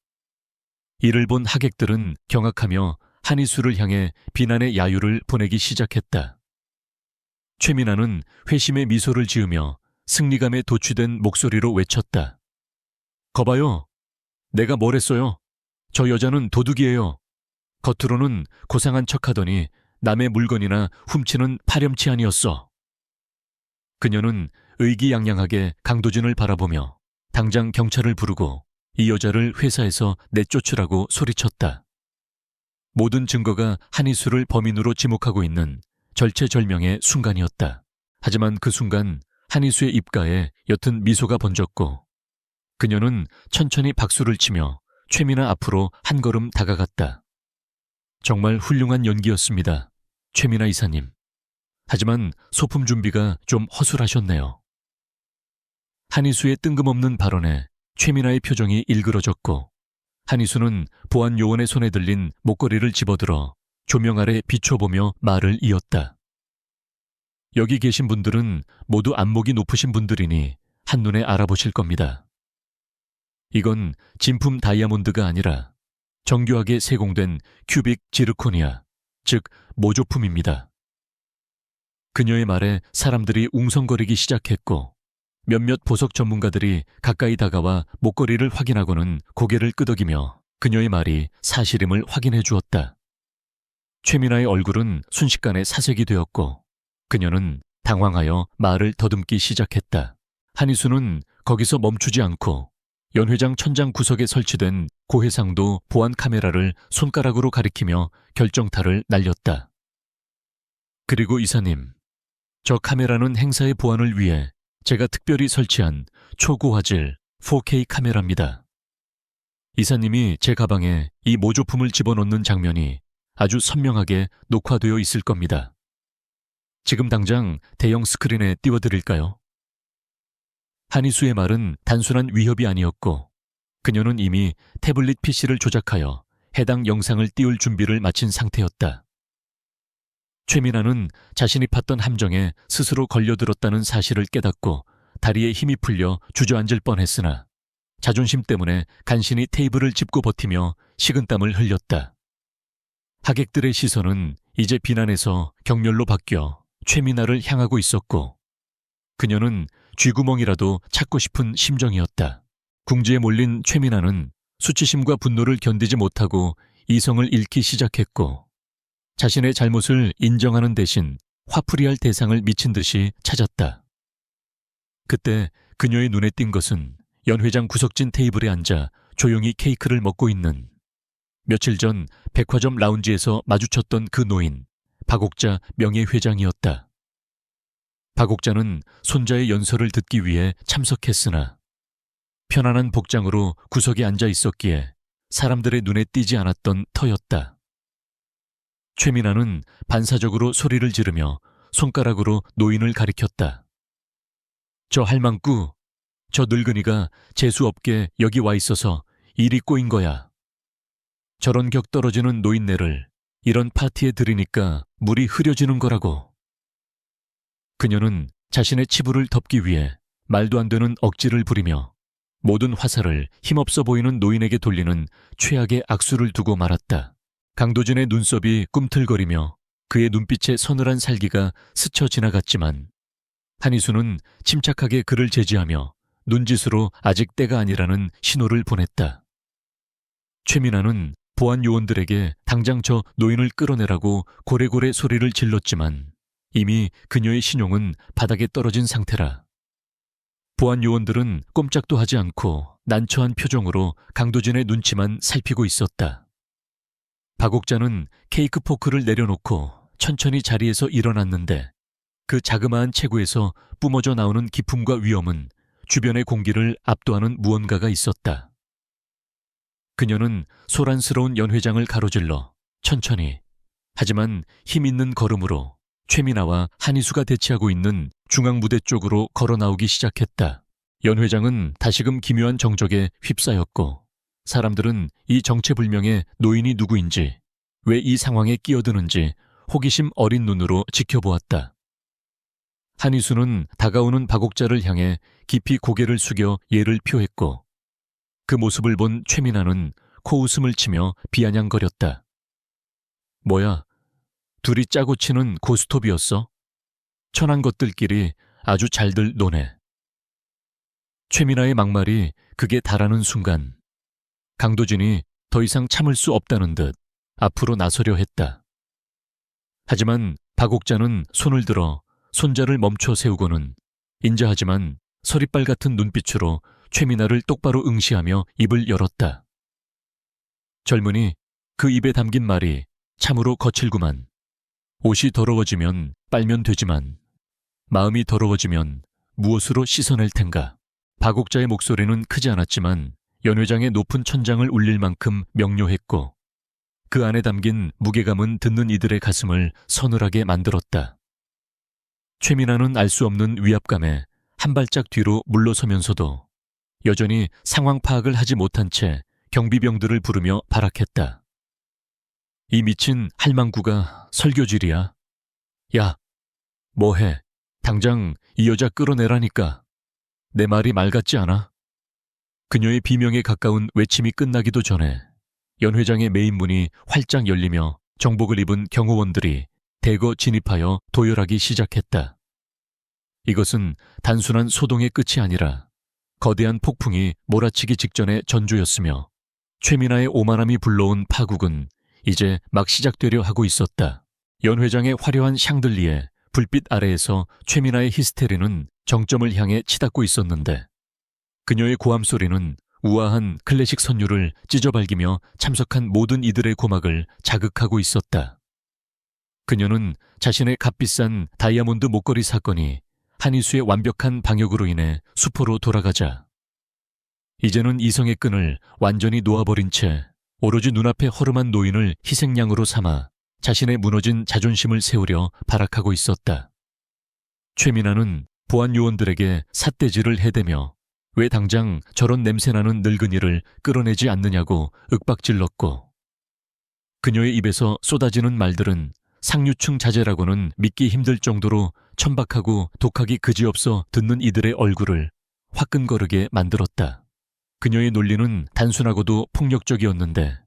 이를 본 하객들은 경악하며 한희수를 향해 비난의 야유를 보내기 시작했다. 최민아는 회심의 미소를 지으며 승리감에 도취된 목소리로 외쳤다. 거봐요. 내가 뭘 했어요? 저 여자는 도둑이에요. 겉으로는 고상한 척하더니 남의 물건이나 훔치는 파렴치 아니었어. 그녀는 의기양양하게 강도진을 바라보며 당장 경찰을 부르고 이 여자를 회사에서 내쫓으라고 소리쳤다. 모든 증거가 한희수를 범인으로 지목하고 있는 절체절명의 순간이었다. 하지만 그 순간 한희수의 입가에 옅은 미소가 번졌고 그녀는 천천히 박수를 치며 최민아 앞으로 한 걸음 다가갔다. 정말 훌륭한 연기였습니다. 최민아 이사님. 하지만 소품 준비가 좀 허술하셨네요. 한희수의 뜬금없는 발언에 최민아의 표정이 일그러졌고 한희수는 보안 요원의 손에 들린 목걸이를 집어들어 조명 아래 비춰보며 말을 이었다. 여기 계신 분들은 모두 안목이 높으신 분들이니 한눈에 알아보실 겁니다. 이건 진품 다이아몬드가 아니라 정교하게 세공된 큐빅 지르코니아, 즉 모조품입니다. 그녀의 말에 사람들이 웅성거리기 시작했고 몇몇 보석 전문가들이 가까이 다가와 목걸이를 확인하고는 고개를 끄덕이며 그녀의 말이 사실임을 확인해 주었다. 최민아의 얼굴은 순식간에 사색이 되었고 그녀는 당황하여 말을 더듬기 시작했다. 한희수는 거기서 멈추지 않고 연회장 천장 구석에 설치된 고해상도 보안 카메라를 손가락으로 가리키며 결정타를 날렸다. 그리고 이사님, 저 카메라는 행사의 보안을 위해 제가 특별히 설치한 초고화질 4K 카메라입니다. 이사님이 제 가방에 이 모조품을 집어넣는 장면이 아주 선명하게 녹화되어 있을 겁니다. 지금 당장 대형 스크린에 띄워드릴까요? 한희수의 말은 단순한 위협이 아니었고 그녀는 이미 태블릿 PC를 조작하여 해당 영상을 띄울 준비를 마친 상태였다. 최민아는 자신이 팠던 함정에 스스로 걸려들었다는 사실을 깨닫고 다리에 힘이 풀려 주저앉을 뻔했으나 자존심 때문에 간신히 테이블을 짚고 버티며 식은땀을 흘렸다. 하객들의 시선은 이제 비난에서 경멸로 바뀌어 최민아를 향하고 있었고 그녀는 쥐구멍이라도 찾고 싶은 심정이었다. 궁지에 몰린 최민아는 수치심과 분노를 견디지 못하고 이성을 잃기 시작했고 자신의 잘못을 인정하는 대신 화풀이할 대상을 미친 듯이 찾았다. 그때 그녀의 눈에 띈 것은 연회장 구석진 테이블에 앉아 조용히 케이크를 먹고 있는 며칠 전 백화점 라운지에서 마주쳤던 그 노인, 박옥자 명예회장이었다. 박옥자는 손자의 연설을 듣기 위해 참석했으나 편안한 복장으로 구석에 앉아 있었기에 사람들의 눈에 띄지 않았던 터였다. 최민아는 반사적으로 소리를 지르며 손가락으로 노인을 가리켰다. 저 할망구, 저 늙은이가 재수없게 여기 와 있어서 일이 꼬인 거야. 저런 격 떨어지는 노인네를 이런 파티에 들이니까 물이 흐려지는 거라고. 그녀는 자신의 치부를 덮기 위해 말도 안 되는 억지를 부리며 모든 화살을 힘없어 보이는 노인에게 돌리는 최악의 악수를 두고 말았다. 강도진의 눈썹이 꿈틀거리며 그의 눈빛에 서늘한 살기가 스쳐 지나갔지만 한희수는 침착하게 그를 제지하며 눈짓으로 아직 때가 아니라는 신호를 보냈다. 최민아는 보안 요원들에게 당장 저 노인을 끌어내라고 고래고래 소리를 질렀지만 이미 그녀의 신용은 바닥에 떨어진 상태라. 보안 요원들은 꼼짝도 하지 않고 난처한 표정으로 강도진의 눈치만 살피고 있었다. 박옥자는 케이크 포크를 내려놓고 천천히 자리에서 일어났는데 그 자그마한 체구에서 뿜어져 나오는 기품과 위험은 주변의 공기를 압도하는 무언가가 있었다. 그녀는 소란스러운 연 회장을 가로질러 천천히 하지만 힘 있는 걸음으로 최민아와 한희수가 대치하고 있는 중앙무대 쪽으로 걸어 나오기 시작했다. 연 회장은 다시금 기묘한 정적에 휩싸였고 사람들은 이 정체불명의 노인이 누구인지 왜 이 상황에 끼어드는지 호기심 어린 눈으로 지켜보았다. 한희수는 다가오는 박옥자를 향해 깊이 고개를 숙여 예를 표했고 그 모습을 본 최민아는 코웃음을 치며 비아냥거렸다. 뭐야, 둘이 짜고 치는 고스톱이었어? 천한 것들끼리 아주 잘들 노네. 최민아의 막말이 극에 달하는 순간 강도진이 더 이상 참을 수 없다는 듯 앞으로 나서려 했다. 하지만 박옥자는 손을 들어 손자를 멈춰 세우고는 인자하지만 서리빨 같은 눈빛으로 최민아를 똑바로 응시하며 입을 열었다. 젊은이, 그 입에 담긴 말이 참으로 거칠구만. 옷이 더러워지면 빨면 되지만 마음이 더러워지면 무엇으로 씻어낼 텐가. 박옥자의 목소리는 크지 않았지만 연 회장의 높은 천장을 울릴 만큼 명료했고 그 안에 담긴 무게감은 듣는 이들의 가슴을 서늘하게 만들었다. 최민아는 알 수 없는 위압감에 한 발짝 뒤로 물러서면서도 여전히 상황 파악을 하지 못한 채 경비병들을 부르며 발악했다. 이 미친 할망구가 설교질이야. 야, 뭐해? 당장 이 여자 끌어내라니까. 내 말이 말 같지 않아? 그녀의 비명에 가까운 외침이 끝나기도 전에 연 회장의 메인문이 활짝 열리며 정복을 입은 경호원들이 대거 진입하여 도열하기 시작했다. 이것은 단순한 소동의 끝이 아니라 거대한 폭풍이 몰아치기 직전의 전조였으며 최민아의 오만함이 불러온 파국은 이제 막 시작되려 하고 있었다. 연 회장의 화려한 샹들리에 불빛 아래에서 최민아의 히스테리는 정점을 향해 치닫고 있었는데 그녀의 고함 소리는 우아한 클래식 선율을 찢어발기며 참석한 모든 이들의 고막을 자극하고 있었다. 그녀는 자신의 값비싼 다이아몬드 목걸이 사건이 한희수의 완벽한 방역으로 인해 수포로 돌아가자 이제는 이성의 끈을 완전히 놓아버린 채 오로지 눈앞의 허름한 노인을 희생양으로 삼아 자신의 무너진 자존심을 세우려 발악하고 있었다. 최민아는 보안 요원들에게 삿대질을 해대며 왜 당장 저런 냄새나는 늙은이를 끌어내지 않느냐고 윽박질렀고 그녀의 입에서 쏟아지는 말들은 상류층 자제라고는 믿기 힘들 정도로 천박하고 독하기 그지없어 듣는 이들의 얼굴을 화끈거리게 만들었다. 그녀의 논리는 단순하고도 폭력적이었는데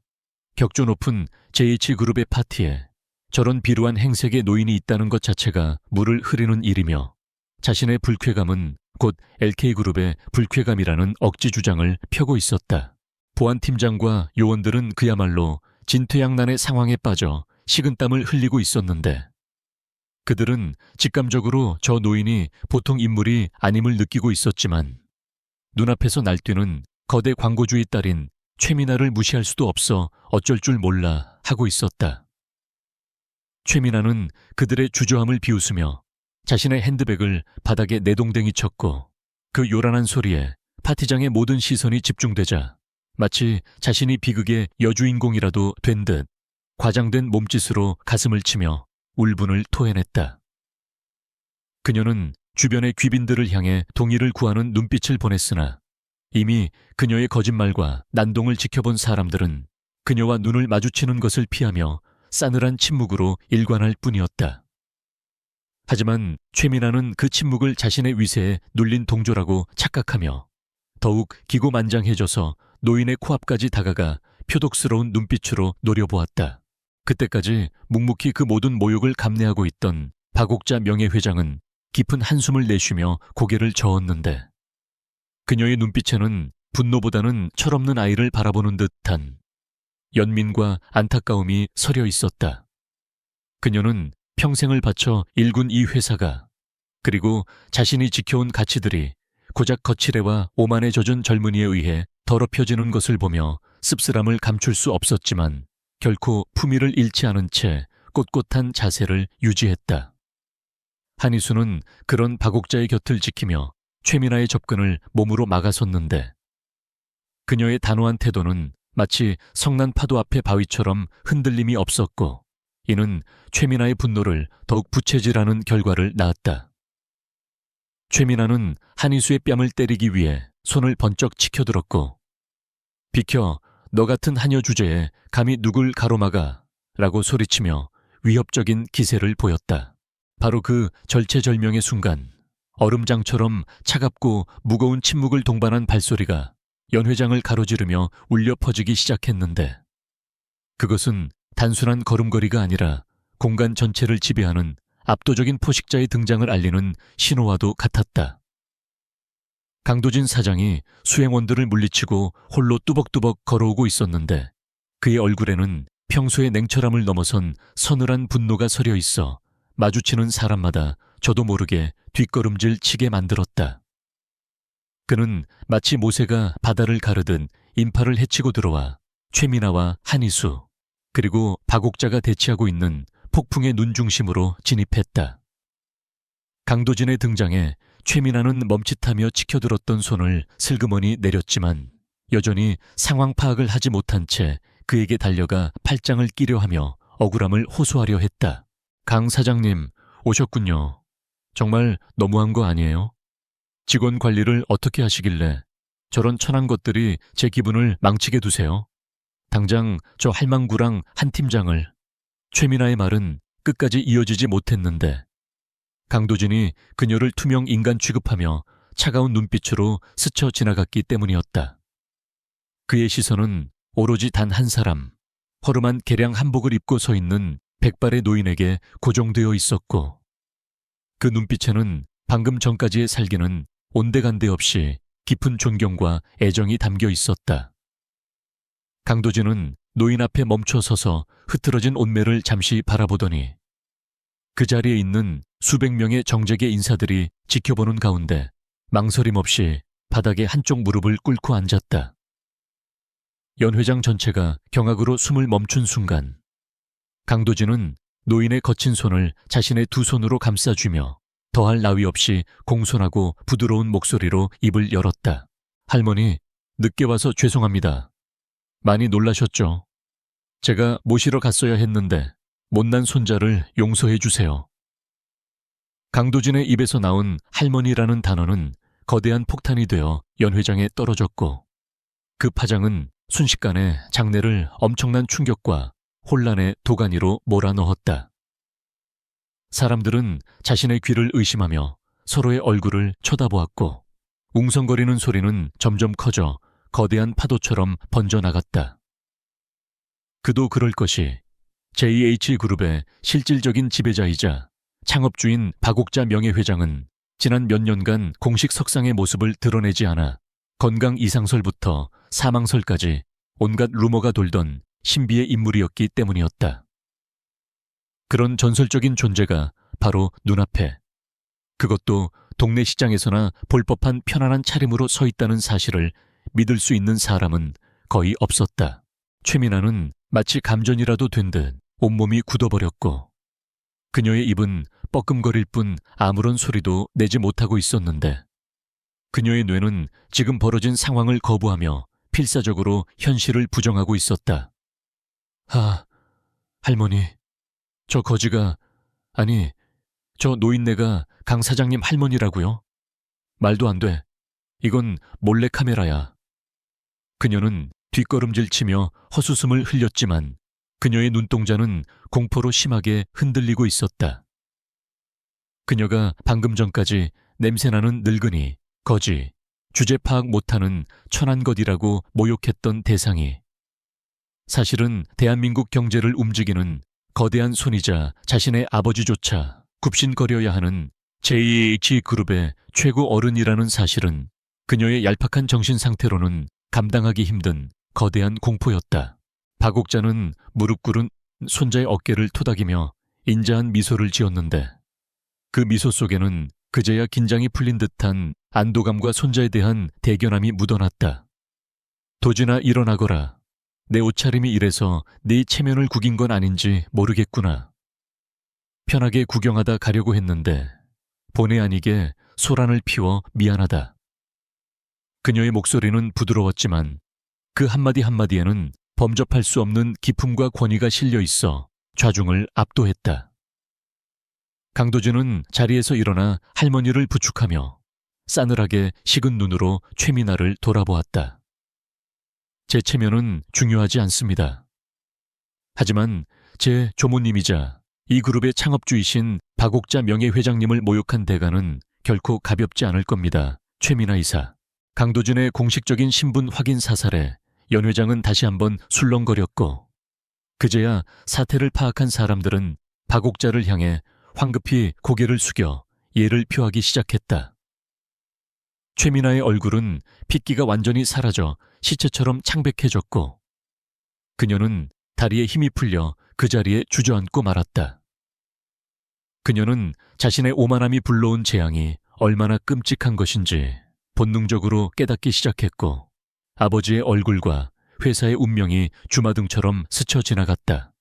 격조 높은 JH그룹의 파티에 저런 비루한 행색의 노인이 있다는 것 자체가 물을 흐리는 일이며 자신의 불쾌감은 곧 LK그룹의 불쾌감이라는 억지 주장을 펴고 있었다. 보안팀장과 요원들은 그야말로 진퇴양난의 상황에 빠져 식은땀을 흘리고 있었는데 그들은 직감적으로 저 노인이 보통 인물이 아님을 느끼고 있었지만 눈앞에서 날뛰는 거대 광고주의 딸인 최민아를 무시할 수도 없어 어쩔 줄 몰라 하고 있었다. 최민아는 그들의 주저함을 비웃으며 자신의 핸드백을 바닥에 내동댕이 쳤고 그 요란한 소리에 파티장의 모든 시선이 집중되자 마치 자신이 비극의 여주인공이라도 된 듯 과장된 몸짓으로 가슴을 치며 울분을 토해냈다. 그녀는 주변의 귀빈들을 향해 동의를 구하는 눈빛을 보냈으나 이미 그녀의 거짓말과 난동을 지켜본 사람들은 그녀와 눈을 마주치는 것을 피하며 싸늘한 침묵으로 일관할 뿐이었다. 하지만 최민아는 그 침묵을 자신의 위세에 눌린 동조라고 착각하며 더욱 기고만장해져서 노인의 코앞까지 다가가 표독스러운 눈빛으로 노려보았다. 그때까지 묵묵히 그 모든 모욕을 감내하고 있던 박옥자 명예회장은 깊은 한숨을 내쉬며 고개를 저었는데 그녀의 눈빛에는 분노보다는 철없는 아이를 바라보는 듯한 연민과 안타까움이 서려 있었다. 그녀는 평생을 바쳐 일군 이 회사가 그리고 자신이 지켜온 가치들이 고작 거칠애와 오만에 젖은 젊은이에 의해 더럽혀지는 것을 보며 씁쓸함을 감출 수 없었지만 결코 품위를 잃지 않은 채 꼿꼿한 자세를 유지했다. 한희수는 그런 박옥자의 곁을 지키며 최민아의 접근을 몸으로 막아섰는데 그녀의 단호한 태도는 마치 성난 파도 앞의 바위처럼 흔들림이 없었고 이는 최민아의 분노를 더욱 부채질하는 결과를 낳았다. 최민아는 한희수의 뺨을 때리기 위해 손을 번쩍 치켜들었고 비켜, 너 같은 하녀 주제에 감히 누굴 가로막아 라고 소리치며 위협적인 기세를 보였다. 바로 그 절체절명의 순간 얼음장처럼 차갑고 무거운 침묵을 동반한 발소리가 연 회장을 가로지르며 울려 퍼지기 시작했는데 그것은 단순한 걸음걸이가 아니라 공간 전체를 지배하는 압도적인 포식자의 등장을 알리는 신호와도 같았다. 강도진 사장이 수행원들을 물리치고 홀로 뚜벅뚜벅 걸어오고 있었는데 그의 얼굴에는 평소의 냉철함을 넘어선 서늘한 분노가 서려 있어 마주치는 사람마다 저도 모르게 뒷걸음질 치게 만들었다. 그는 마치 모세가 바다를 가르듯 인파를 헤치고 들어와 최민아와 한희수 그리고 박옥자가 대치하고 있는 폭풍의 눈 중심으로 진입했다. 강도진의 등장에 최민아는 멈칫하며 치켜들었던 손을 슬그머니 내렸지만 여전히 상황 파악을 하지 못한 채 그에게 달려가 팔짱을 끼려 하며 억울함을 호소하려 했다. 강 사장님, 오셨군요. 정말 너무한 거 아니에요? 직원 관리를 어떻게 하시길래 저런 천한 것들이 제 기분을 망치게 두세요? 당장 저 할망구랑 한 팀장을. 최민아의 말은 끝까지 이어지지 못했는데 강도진이 그녀를 투명 인간 취급하며 차가운 눈빛으로 스쳐 지나갔기 때문이었다. 그의 시선은 오로지 단 한 사람, 허름한 개량 한복을 입고 서 있는 백발의 노인에게 고정되어 있었고 그 눈빛에는 방금 전까지의 살기는 온데간데 없이 깊은 존경과 애정이 담겨 있었다. 강도진은 노인 앞에 멈춰 서서 흐트러진 옷매를 잠시 바라보더니 그 자리에 있는 수백 명의 정재계 인사들이 지켜보는 가운데 망설임 없이 바닥에 한쪽 무릎을 꿇고 앉았다. 연 회장 전체가 경악으로 숨을 멈춘 순간 강도진은 노인의 거친 손을 자신의 두 손으로 감싸주며 더할 나위 없이 공손하고 부드러운 목소리로 입을 열었다. 할머니, 늦게 와서 죄송합니다. 많이 놀라셨죠? 제가 모시러 갔어야 했는데 못난 손자를 용서해 주세요. 강도진의 입에서 나온 할머니라는 단어는 거대한 폭탄이 되어 연 회장에 떨어졌고 그 파장은 순식간에 장내를 엄청난 충격과 혼란의 도가니로 몰아넣었다. 사람들은 자신의 귀를 의심하며 서로의 얼굴을 쳐다보았고 웅성거리는 소리는 점점 커져 거대한 파도처럼 번져나갔다. 그도 그럴 것이 JH그룹의 실질적인 지배자이자 창업주인 박옥자 명예회장은 지난 몇 년간 공식 석상의 모습을 드러내지 않아 건강 이상설부터 사망설까지 온갖 루머가 돌던 신비의 인물이었기 때문이었다. 그런 전설적인 존재가 바로 눈앞에, 그것도 동네 시장에서나 볼 법한 편안한 차림으로 서 있다는 사실을 믿을 수 있는 사람은 거의 없었다. 최민아는 마치 감전이라도 된 듯 온몸이 굳어버렸고 그녀의 입은 뻐끔거릴 뿐 아무런 소리도 내지 못하고 있었는데 그녀의 뇌는 지금 벌어진 상황을 거부하며 필사적으로 현실을 부정하고 있었다. 할머니, 저 거지가, 아니, 저 노인네가 강 사장님 할머니라고요? 말도 안 돼. 이건 몰래카메라야. 그녀는 뒷걸음질치며 헛웃음을 흘렸지만 그녀의 눈동자는 공포로 심하게 흔들리고 있었다. 그녀가 방금 전까지 냄새나는 늙은이, 거지, 주제 파악 못하는 천한 것이라고 모욕했던 대상이 사실은 대한민국 경제를 움직이는 거대한 손이자 자신의 아버지조차 굽신거려야 하는 JH그룹의 최고 어른이라는 사실은 그녀의 얄팍한 정신 상태로는 감당하기 힘든 거대한 공포였다. 박옥자는 무릎 꿇은 손자의 어깨를 토닥이며 인자한 미소를 지었는데 그 미소 속에는 그제야 긴장이 풀린 듯한 안도감과 손자에 대한 대견함이 묻어났다. 도진아, 일어나거라. 내 옷차림이 이래서 네 체면을 구긴 건 아닌지 모르겠구나. 편하게 구경하다 가려고 했는데 본의 아니게 소란을 피워 미안하다. 그녀의 목소리는 부드러웠지만 그 한마디 한마디에는 범접할 수 없는 기품과 권위가 실려 있어 좌중을 압도했다. 강도준은 자리에서 일어나 할머니를 부축하며 싸늘하게 식은 눈으로 최미나를 돌아보았다. 제 체면은 중요하지 않습니다. 하지만 제 조모님이자 이 그룹의 창업주이신 박옥자 명예회장님을 모욕한 대가는 결코 가볍지 않을 겁니다. 최미나 이사. 강도준의 공식적인 신분 확인 사살에 연 회장은 다시 한번 술렁거렸고 그제야 사태를 파악한 사람들은 박옥자를 향해 황급히 고개를 숙여 예를 표하기 시작했다. 최미나의 얼굴은 핏기가 완전히 사라져 시체처럼 창백해졌고 그녀는 다리에 힘이 풀려 그 자리에 주저앉고 말았다. 그녀는 자신의 오만함이 불러온 재앙이 얼마나 끔찍한 것인지 본능적으로 깨닫기 시작했고 아버지의 얼굴과 회사의 운명이 주마등처럼 스쳐 지나갔다.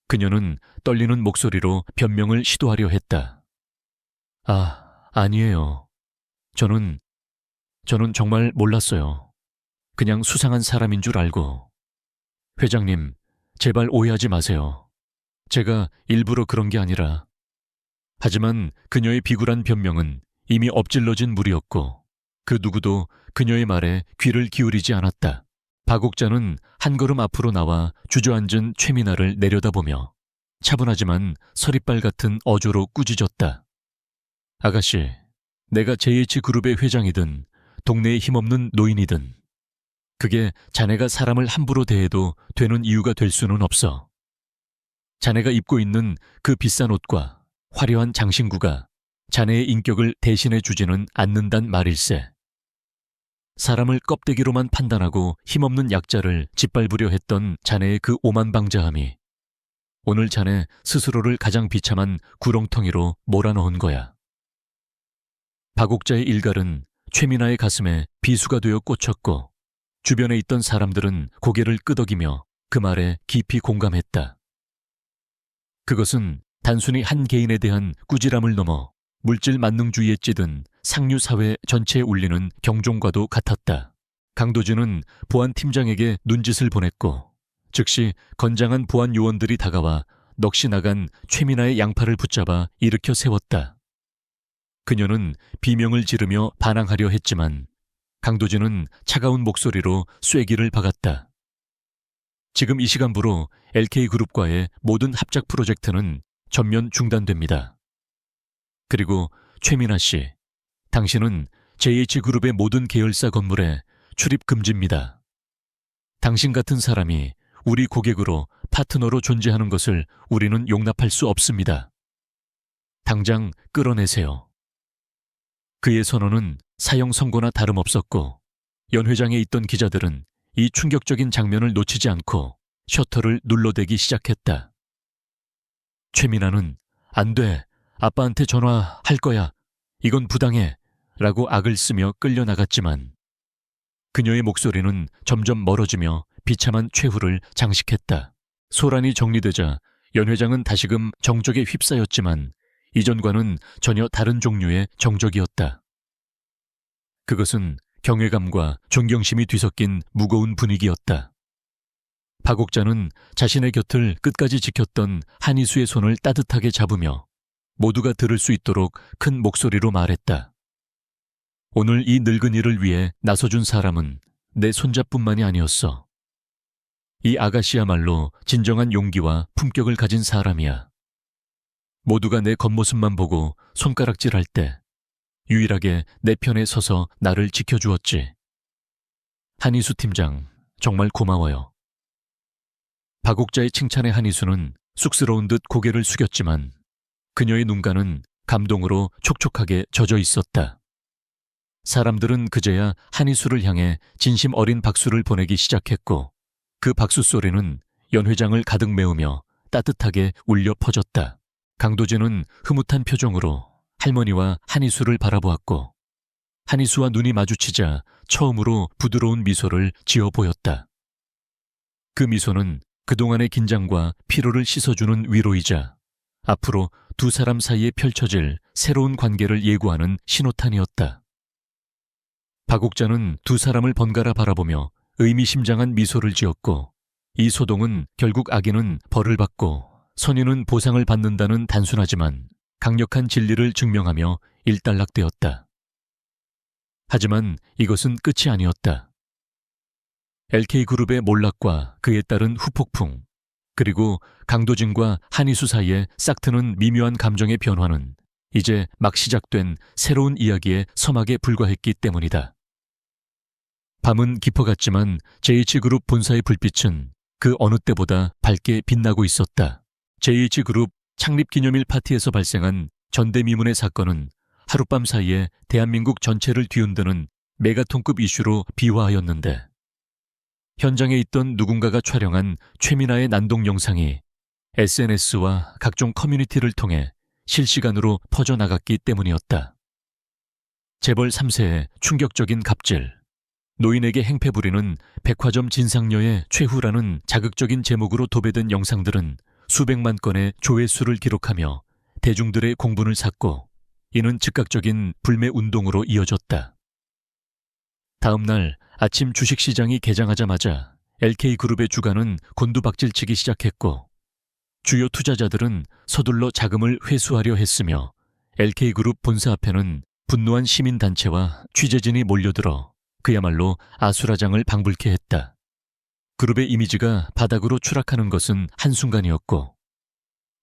그녀는 떨리는 목소리로 변명을 시도하려 했다. 아니에요. 저는 정말 몰랐어요. 그냥 수상한 사람인 줄 알고. 회장님, 제발 오해하지 마세요. 제가 일부러 그런 게 아니라. 하지만 그녀의 비굴한 변명은 이미 엎질러진 물이었고 그 누구도 그녀의 말에 귀를 기울이지 않았다. 박옥자는 한 걸음 앞으로 나와 주저앉은 최미나를 내려다보며 차분하지만 서리빨 같은 어조로 꾸짖었다. 아가씨, 내가 JH그룹의 회장이든 동네에 힘없는 노인이든 그게 자네가 사람을 함부로 대해도 되는 이유가 될 수는 없어. 자네가 입고 있는 그 비싼 옷과 화려한 장신구가 자네의 인격을 대신해 주지는 않는단 말일세. 사람을 껍데기로만 판단하고 힘없는 약자를 짓밟으려 했던 자네의 그 오만방자함이 오늘 자네 스스로를 가장 비참한 구렁텅이로 몰아넣은 거야. 박옥자의 일갈은 최미나의 가슴에 비수가 되어 꽂혔고 주변에 있던 사람들은 고개를 끄덕이며 그 말에 깊이 공감했다. 그것은 단순히 한 개인에 대한 꾸지람을 넘어 물질 만능주의에 찌든 상류사회 전체에 울리는 경종과도 같았다. 강도준은 보안팀장에게 눈짓을 보냈고 즉시 건장한 보안 요원들이 다가와 넋이 나간 최미나의 양팔을 붙잡아 일으켜 세웠다. 그녀는 비명을 지르며 반항하려 했지만 강도준은 차가운 목소리로 쐐기를 박았다. 지금 이 시간부로 LK그룹과의 모든 합작 프로젝트는 전면 중단됩니다. 그리고 최미나 씨, 당신은 JH그룹의 모든 계열사 건물에 출입 금지입니다. 당신 같은 사람이 우리 고객으로 파트너로 존재하는 것을 우리는 용납할 수 없습니다. 당장 끌어내세요. 그의 선언은 사형 선고나 다름없었고 연 회장에 있던 기자들은 이 충격적인 장면을 놓치지 않고 셔터를 눌러대기 시작했다. 최미나는 안 돼. 아빠한테 전화할 거야. 이건 부당해. 라고 악을 쓰며 끌려나갔지만 그녀의 목소리는 점점 멀어지며 비참한 최후를 장식했다. 소란이 정리되자 연 회장은 다시금 정적에 휩싸였지만 이전과는 전혀 다른 종류의 정적이었다. 그것은 경외감과 존경심이 뒤섞인 무거운 분위기였다. 박옥자는 자신의 곁을 끝까지 지켰던 한희수의 손을 따뜻하게 잡으며 모두가 들을 수 있도록 큰 목소리로 말했다. 오늘 이 늙은이를 위해 나서준 사람은 내 손자뿐만이 아니었어. 이 아가씨야말로 진정한 용기와 품격을 가진 사람이야. 모두가 내 겉모습만 보고 손가락질할 때 유일하게 내 편에 서서 나를 지켜주었지. 한희수 팀장, 정말 고마워요. 박옥자의 칭찬에 한희수는 쑥스러운 듯 고개를 숙였지만 그녀의 눈가는 감동으로 촉촉하게 젖어 있었다. 사람들은 그제야 한희수를 향해 진심 어린 박수를 보내기 시작했고 그 박수 소리는 연 회장을 가득 메우며 따뜻하게 울려 퍼졌다. 강도진은 흐뭇한 표정으로 할머니와 한희수를 바라보았고 한희수와 눈이 마주치자 처음으로 부드러운 미소를 지어 보였다. 그 미소는 그동안의 긴장과 피로를 씻어주는 위로이자 앞으로 두 사람 사이에 펼쳐질 새로운 관계를 예고하는 신호탄이었다. 박옥자는 두 사람을 번갈아 바라보며 의미심장한 미소를 지었고, 이소동은 결국 악인은 벌을 받고 선인은 보상을 받는다는 단순하지만 강력한 진리를 증명하며 일단락되었다. 하지만 이것은 끝이 아니었다. LK그룹의 몰락과 그에 따른 후폭풍, 그리고 강도진과 한희수 사이에 싹트는 미묘한 감정의 변화는 이제 막 시작된 새로운 이야기의 서막에 불과했기 때문이다. 밤은 깊어갔지만 JH그룹 본사의 불빛은 그 어느 때보다 밝게 빛나고 있었다. JH그룹 창립기념일 파티에서 발생한 전대미문의 사건은 하룻밤 사이에 대한민국 전체를 뒤흔드는 메가톤급 이슈로 비화하였는데, 현장에 있던 누군가가 촬영한 최민아의 난동 영상이 SNS와 각종 커뮤니티를 통해 실시간으로 퍼져나갔기 때문이었다. 재벌 3세의 충격적인 갑질, 노인에게 행패 부리는 백화점 진상녀의 최후라는 자극적인 제목으로 도배된 영상들은 수백만 건의 조회수를 기록하며 대중들의 공분을 샀고, 이는 즉각적인 불매 운동으로 이어졌다. 다음 날 아침 주식시장이 개장하자마자 LK그룹의 주가는 곤두박질치기 시작했고, 주요 투자자들은 서둘러 자금을 회수하려 했으며 LK그룹 본사 앞에는 분노한 시민단체와 취재진이 몰려들어 그야말로 아수라장을 방불케 했다. 그룹의 이미지가 바닥으로 추락하는 것은 한순간이었고,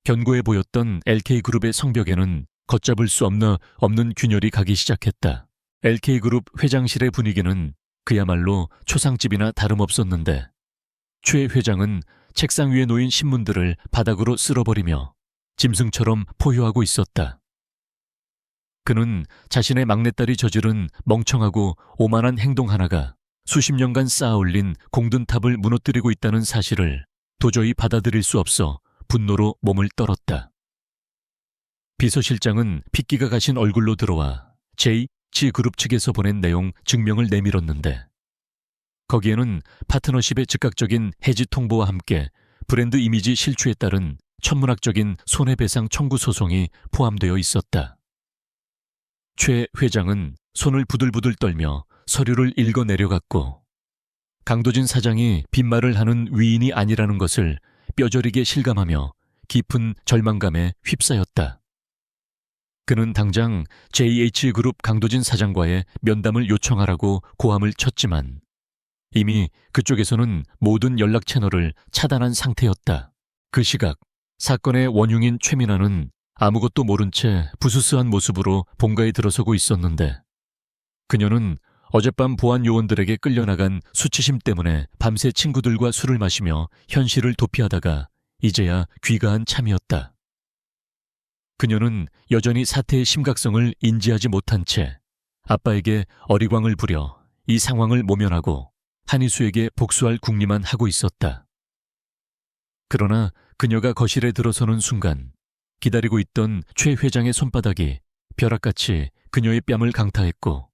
견고해 보였던 LK그룹의 성벽에는 걷잡을 수 없는 균열이 가기 시작했다. LK그룹 회장실의 분위기는 그야말로 초상집이나 다름없었는데, 최 회장은 책상 위에 놓인 신문들을 바닥으로 쓸어버리며 짐승처럼 포효하고 있었다. 그는 자신의 막내딸이 저지른 멍청하고 오만한 행동 하나가 수십 년간 쌓아올린 공든탑을 무너뜨리고 있다는 사실을 도저히 받아들일 수 없어 분노로 몸을 떨었다. 비서실장은 핏기가 가신 얼굴로 들어와 JH그룹 측에서 보낸 내용 증명을 내밀었는데, 거기에는 파트너십의 즉각적인 해지 통보와 함께 브랜드 이미지 실추에 따른 천문학적인 손해배상 청구 소송이 포함되어 있었다. 최 회장은 손을 부들부들 떨며 서류를 읽어 내려갔고, 강도진 사장이 빈말을 하는 위인이 아니라는 것을 뼈저리게 실감하며 깊은 절망감에 휩싸였다. 그는 당장 JH그룹 강도진 사장과의 면담을 요청하라고 고함을 쳤지만 이미 그쪽에서는 모든 연락 채널을 차단한 상태였다. 그 시각 사건의 원흉인 최민아는 아무것도 모른 채 부스스한 모습으로 본가에 들어서고 있었는데, 그녀는 어젯밤 보안 요원들에게 끌려나간 수치심 때문에 밤새 친구들과 술을 마시며 현실을 도피하다가 이제야 귀가한 참이었다. 그녀는 여전히 사태의 심각성을 인지하지 못한 채 아빠에게 어리광을 부려 이 상황을 모면하고 한희수에게 복수할 궁리만 하고 있었다. 그러나 그녀가 거실에 들어서는 순간 기다리고 있던 최 회장의 손바닥이 벼락같이 그녀의 뺨을 강타했고,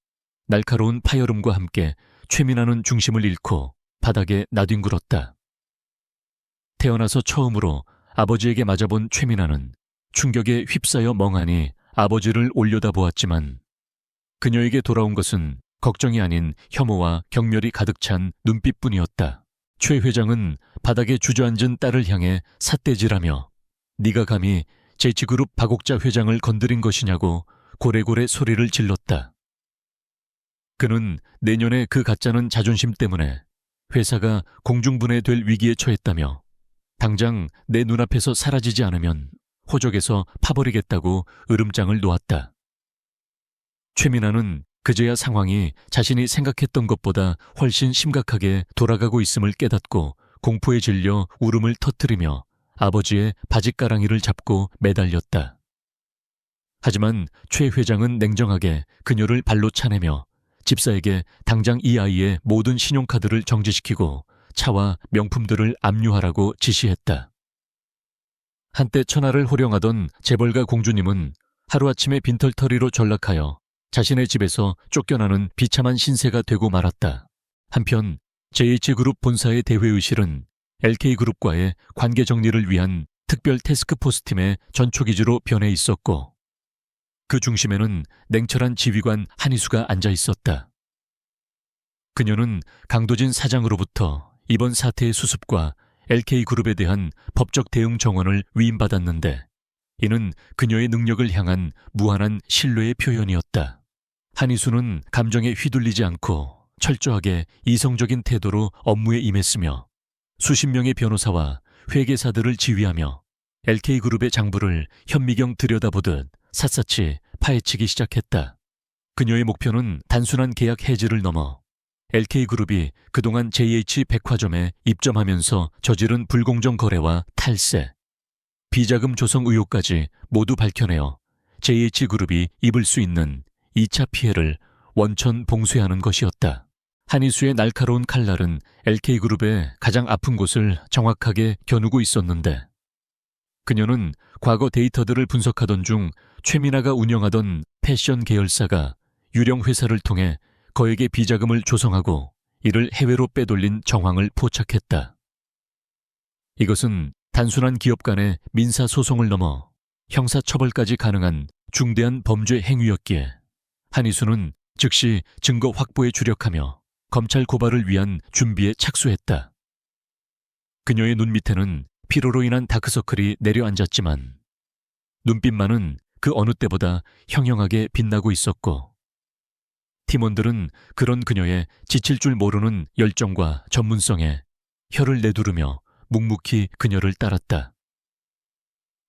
날카로운 파열음과 함께 최민아는 중심을 잃고 바닥에 나뒹굴었다. 태어나서 처음으로 아버지에게 맞아본 최민아는 충격에 휩싸여 멍하니 아버지를 올려다보았지만, 그녀에게 돌아온 것은 걱정이 아닌 혐오와 경멸이 가득 찬 눈빛뿐이었다. 최 회장은 바닥에 주저앉은 딸을 향해 삿대질하며 네가 감히 JH그룹 박옥자 회장을 건드린 것이냐고 고래고래 소리를 질렀다. 그는 내년에 그 가짜는 자존심 때문에 회사가 공중분해될 위기에 처했다며 당장 내 눈앞에서 사라지지 않으면 호적에서 파버리겠다고 으름장을 놓았다. 최민아는 그제야 상황이 자신이 생각했던 것보다 훨씬 심각하게 돌아가고 있음을 깨닫고 공포에 질려 울음을 터뜨리며 아버지의 바짓가랑이를 잡고 매달렸다. 하지만 최 회장은 냉정하게 그녀를 발로 차내며 집사에게 당장 이 아이의 모든 신용카드를 정지시키고 차와 명품들을 압류하라고 지시했다. 한때 천하를 호령하던 재벌가 공주님은 하루아침에 빈털터리로 전락하여 자신의 집에서 쫓겨나는 비참한 신세가 되고 말았다. 한편 JH그룹 본사의 대회의실은 LK그룹과의 관계 정리를 위한 특별 태스크포스 팀의 전초기지로 변해 있었고 그 중심에는 냉철한 지휘관 한희수가 앉아 있었다. 그녀는 강도진 사장으로부터 이번 사태의 수습과 LK그룹에 대한 법적 대응 정원을 위임받았는데 이는 그녀의 능력을 향한 무한한 신뢰의 표현이었다. 한희수는 감정에 휘둘리지 않고 철저하게 이성적인 태도로 업무에 임했으며 수십 명의 변호사와 회계사들을 지휘하며 LK그룹의 장부를 현미경 들여다보듯 샅샅이 파헤치기 시작했다. 그녀의 목표는 단순한 계약 해지를 넘어 LK그룹이 그동안 JH백화점에 입점하면서 저지른 불공정 거래와 탈세, 비자금 조성 의혹까지 모두 밝혀내어 JH그룹이 입을 수 있는 2차 피해를 원천 봉쇄하는 것이었다. 한희수의 날카로운 칼날은 LK그룹의 가장 아픈 곳을 정확하게 겨누고 있었는데 그녀는 과거 데이터들을 분석하던 중 최민아가 운영하던 패션 계열사가 유령 회사를 통해 거액의 비자금을 조성하고 이를 해외로 빼돌린 정황을 포착했다. 이것은 단순한 기업 간의 민사소송을 넘어 형사처벌까지 가능한 중대한 범죄 행위였기에 한희수는 즉시 증거 확보에 주력하며 검찰 고발을 위한 준비에 착수했다. 그녀의 눈 밑에는 피로로 인한 다크서클이 내려앉았지만 눈빛만은 그 어느 때보다 형형하게 빛나고 있었고 팀원들은 그런 그녀의 지칠 줄 모르는 열정과 전문성에 혀를 내두르며 묵묵히 그녀를 따랐다.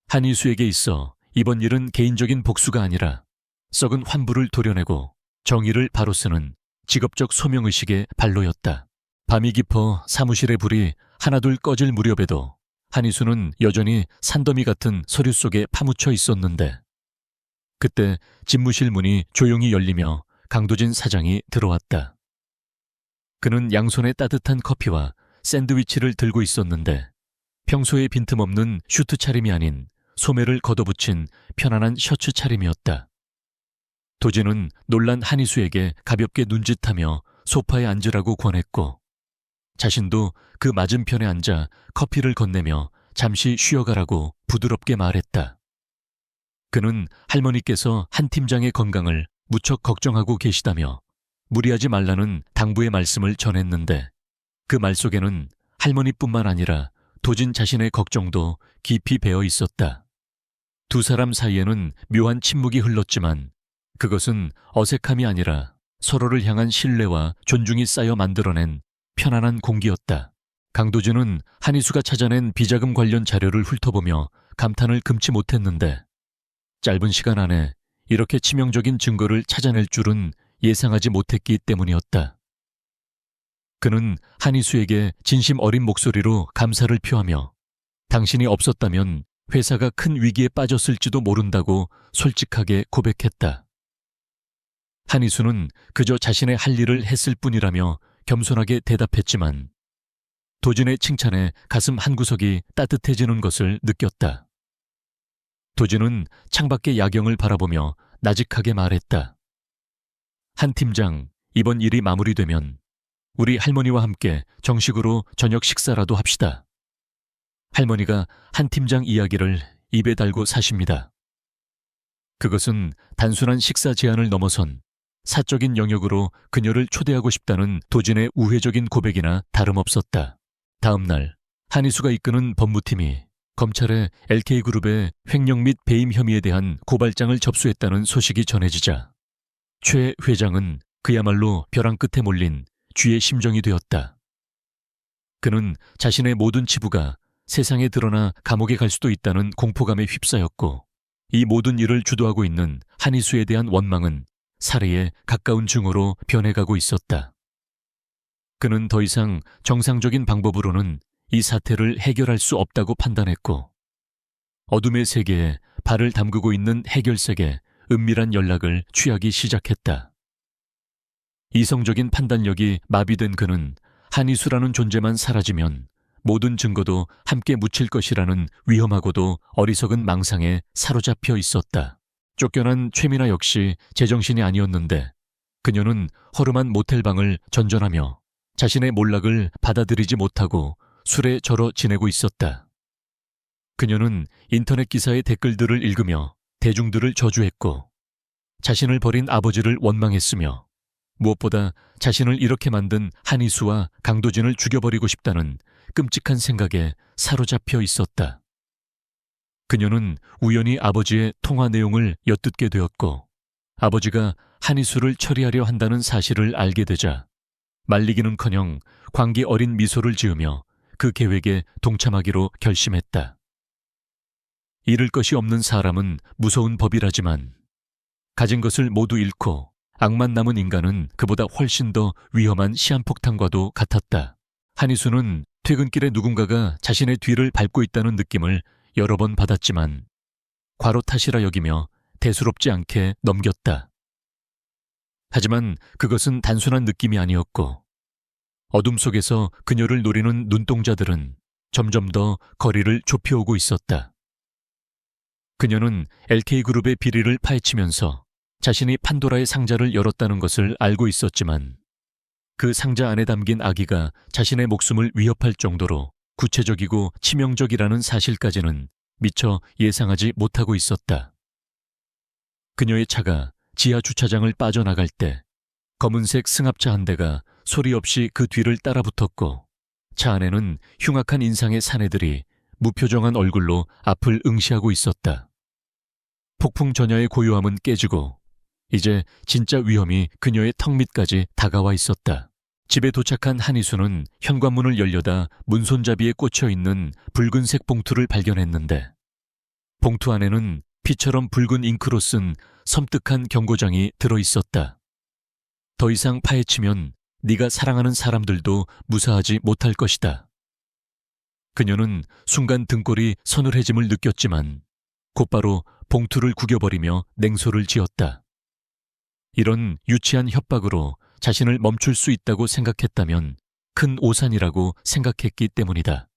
한희수에게 있어 이번 일은 개인적인 복수가 아니라 썩은 환부를 도려내고 정의를 바로 쓰는 직업적 소명의식의 발로였다. 밤이 깊어 사무실의 불이 하나둘 꺼질 무렵에도 한희수는 여전히 산더미 같은 서류 속에 파묻혀 있었는데 그때 집무실 문이 조용히 열리며 강도진 사장이 들어왔다. 그는 양손에 따뜻한 커피와 샌드위치를 들고 있었는데 평소에 빈틈없는 슈트 차림이 아닌 소매를 걷어붙인 편안한 셔츠 차림이었다. 도진은 놀란 한희수에게 가볍게 눈짓하며 소파에 앉으라고 권했고 자신도 그 맞은편에 앉아 커피를 건네며 잠시 쉬어가라고 부드럽게 말했다. 그는 할머니께서 한 팀장의 건강을 무척 걱정하고 계시다며 무리하지 말라는 당부의 말씀을 전했는데 그 말 속에는 할머니뿐만 아니라 도진 자신의 걱정도 깊이 배어 있었다. 두 사람 사이에는 묘한 침묵이 흘렀지만 그것은 어색함이 아니라 서로를 향한 신뢰와 존중이 쌓여 만들어낸 편안한 공기였다. 강도진은 한희수가 찾아낸 비자금 관련 자료를 훑어보며 감탄을 금치 못했는데 짧은 시간 안에 이렇게 치명적인 증거를 찾아낼 줄은 예상하지 못했기 때문이었다. 그는 한희수에게 진심 어린 목소리로 감사를 표하며 당신이 없었다면 회사가 큰 위기에 빠졌을지도 모른다고 솔직하게 고백했다. 한희수는 그저 자신의 할 일을 했을 뿐이라며 겸손하게 대답했지만 도진의 칭찬에 가슴 한구석이 따뜻해지는 것을 느꼈다. 도진은 창밖의 야경을 바라보며 나직하게 말했다. 한 팀장, 이번 일이 마무리되면 우리 할머니와 함께 정식으로 저녁 식사라도 합시다. 할머니가 한 팀장 이야기를 입에 달고 사십니다. 그것은 단순한 식사 제안을 넘어선 사적인 영역으로 그녀를 초대하고 싶다는 도진의 우회적인 고백이나 다름없었다. 다음 날 한희수가 이끄는 법무팀이 검찰에 LK그룹의 횡령 및 배임 혐의에 대한 고발장을 접수했다는 소식이 전해지자 최 회장은 그야말로 벼랑 끝에 몰린 쥐의 심정이 되었다. 그는 자신의 모든 치부가 세상에 드러나 감옥에 갈 수도 있다는 공포감에 휩싸였고 이 모든 일을 주도하고 있는 한희수에 대한 원망은 살해에 가까운 증오로 변해가고 있었다. 그는 더 이상 정상적인 방법으로는 이 사태를 해결할 수 없다고 판단했고 어둠의 세계에 발을 담그고 있는 해결색에 은밀한 연락을 취하기 시작했다. 이성적인 판단력이 마비된 그는 한희수라는 존재만 사라지면 모든 증거도 함께 묻힐 것이라는 위험하고도 어리석은 망상에 사로잡혀 있었다. 쫓겨난 최민아 역시 제정신이 아니었는데 그녀는 허름한 모텔방을 전전하며 자신의 몰락을 받아들이지 못하고 술에 절어 지내고 있었다. 그녀는 인터넷 기사의 댓글들을 읽으며 대중들을 저주했고 자신을 버린 아버지를 원망했으며 무엇보다 자신을 이렇게 만든 한희수와 강도진을 죽여버리고 싶다는 끔찍한 생각에 사로잡혀 있었다. 그녀는 우연히 아버지의 통화 내용을 엿듣게 되었고 아버지가 한희수를 처리하려 한다는 사실을 알게 되자 말리기는커녕 광기 어린 미소를 지으며 그 계획에 동참하기로 결심했다. 잃을 것이 없는 사람은 무서운 법이라지만 가진 것을 모두 잃고 악만 남은 인간은 그보다 훨씬 더 위험한 시한폭탄과도 같았다. 한희수는 퇴근길에 누군가가 자신의 뒤를 밟고 있다는 느낌을 여러 번 받았지만 과로 탓이라 여기며 대수롭지 않게 넘겼다. 하지만 그것은 단순한 느낌이 아니었고 어둠 속에서 그녀를 노리는 눈동자들은 점점 더 거리를 좁혀오고 있었다. 그녀는 LK그룹의 비리를 파헤치면서 자신이 판도라의 상자를 열었다는 것을 알고 있었지만 그 상자 안에 담긴 아기가 자신의 목숨을 위협할 정도로 구체적이고 치명적이라는 사실까지는 미처 예상하지 못하고 있었다. 그녀의 차가 지하 주차장을 빠져나갈 때 검은색 승합차 한 대가 소리 없이 그 뒤를 따라붙었고 차 안에는 흉악한 인상의 사내들이 무표정한 얼굴로 앞을 응시하고 있었다. 폭풍 전야의 고요함은 깨지고 이제 진짜 위험이 그녀의 턱 밑까지 다가와 있었다. 집에 도착한 한희수는 현관문을 열려다 문손잡이에 꽂혀 있는 붉은색 봉투를 발견했는데 봉투 안에는 피처럼 붉은 잉크로 쓴 섬뜩한 경고장이 들어 있었다. 더 이상 파헤치면 네가 사랑하는 사람들도 무사하지 못할 것이다. 그녀는 순간 등골이 서늘해짐을 느꼈지만 곧바로 봉투를 구겨버리며 냉소를 지었다. 이런 유치한 협박으로 자신을 멈출 수 있다고 생각했다면 큰 오산이라고 생각했기 때문이다.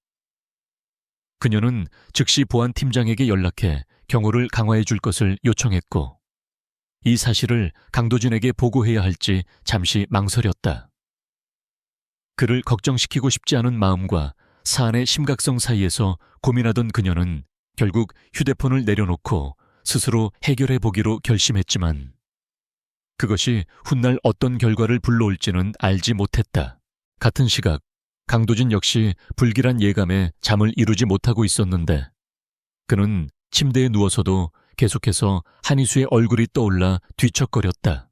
그녀는 즉시 보안팀장에게 연락해 경호를 강화해 줄 것을 요청했고 이 사실을 강도진에게 보고해야 할지 잠시 망설였다. 그를 걱정시키고 싶지 않은 마음과 사안의 심각성 사이에서 고민하던 그녀는 결국 휴대폰을 내려놓고 스스로 해결해 보기로 결심했지만 그것이 훗날 어떤 결과를 불러올지는 알지 못했다. 같은 시각 강도진 역시 불길한 예감에 잠을 이루지 못하고 있었는데 그는 침대에 누워서도 계속해서 한희수의 얼굴이 떠올라 뒤척거렸다.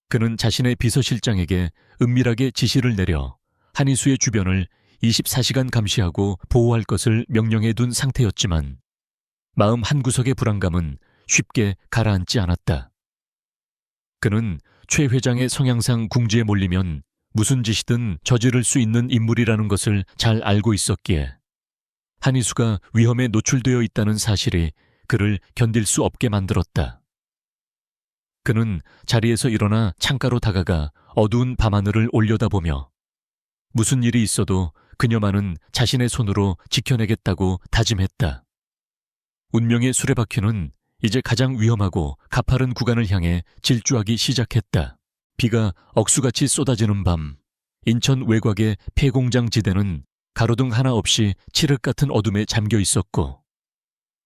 그는 자신의 비서실장에게 은밀하게 지시를 내려 한희수의 주변을 24시간 감시하고 보호할 것을 명령해 둔 상태였지만 마음 한구석의 불안감은 쉽게 가라앉지 않았다. 그는 최 회장의 성향상 궁지에 몰리면 무슨 짓이든 저지를 수 있는 인물이라는 것을 잘 알고 있었기에 한희수가 위험에 노출되어 있다는 사실이 그를 견딜 수 없게 만들었다. 그는 자리에서 일어나 창가로 다가가 어두운 밤하늘을 올려다보며 무슨 일이 있어도 그녀만은 자신의 손으로 지켜내겠다고 다짐했다. 운명의 수레바퀴는 이제 가장 위험하고 가파른 구간을 향해 질주하기 시작했다. 비가 억수같이 쏟아지는 밤, 인천 외곽의 폐공장 지대는 가로등 하나 없이 칠흑 같은 어둠에 잠겨 있었고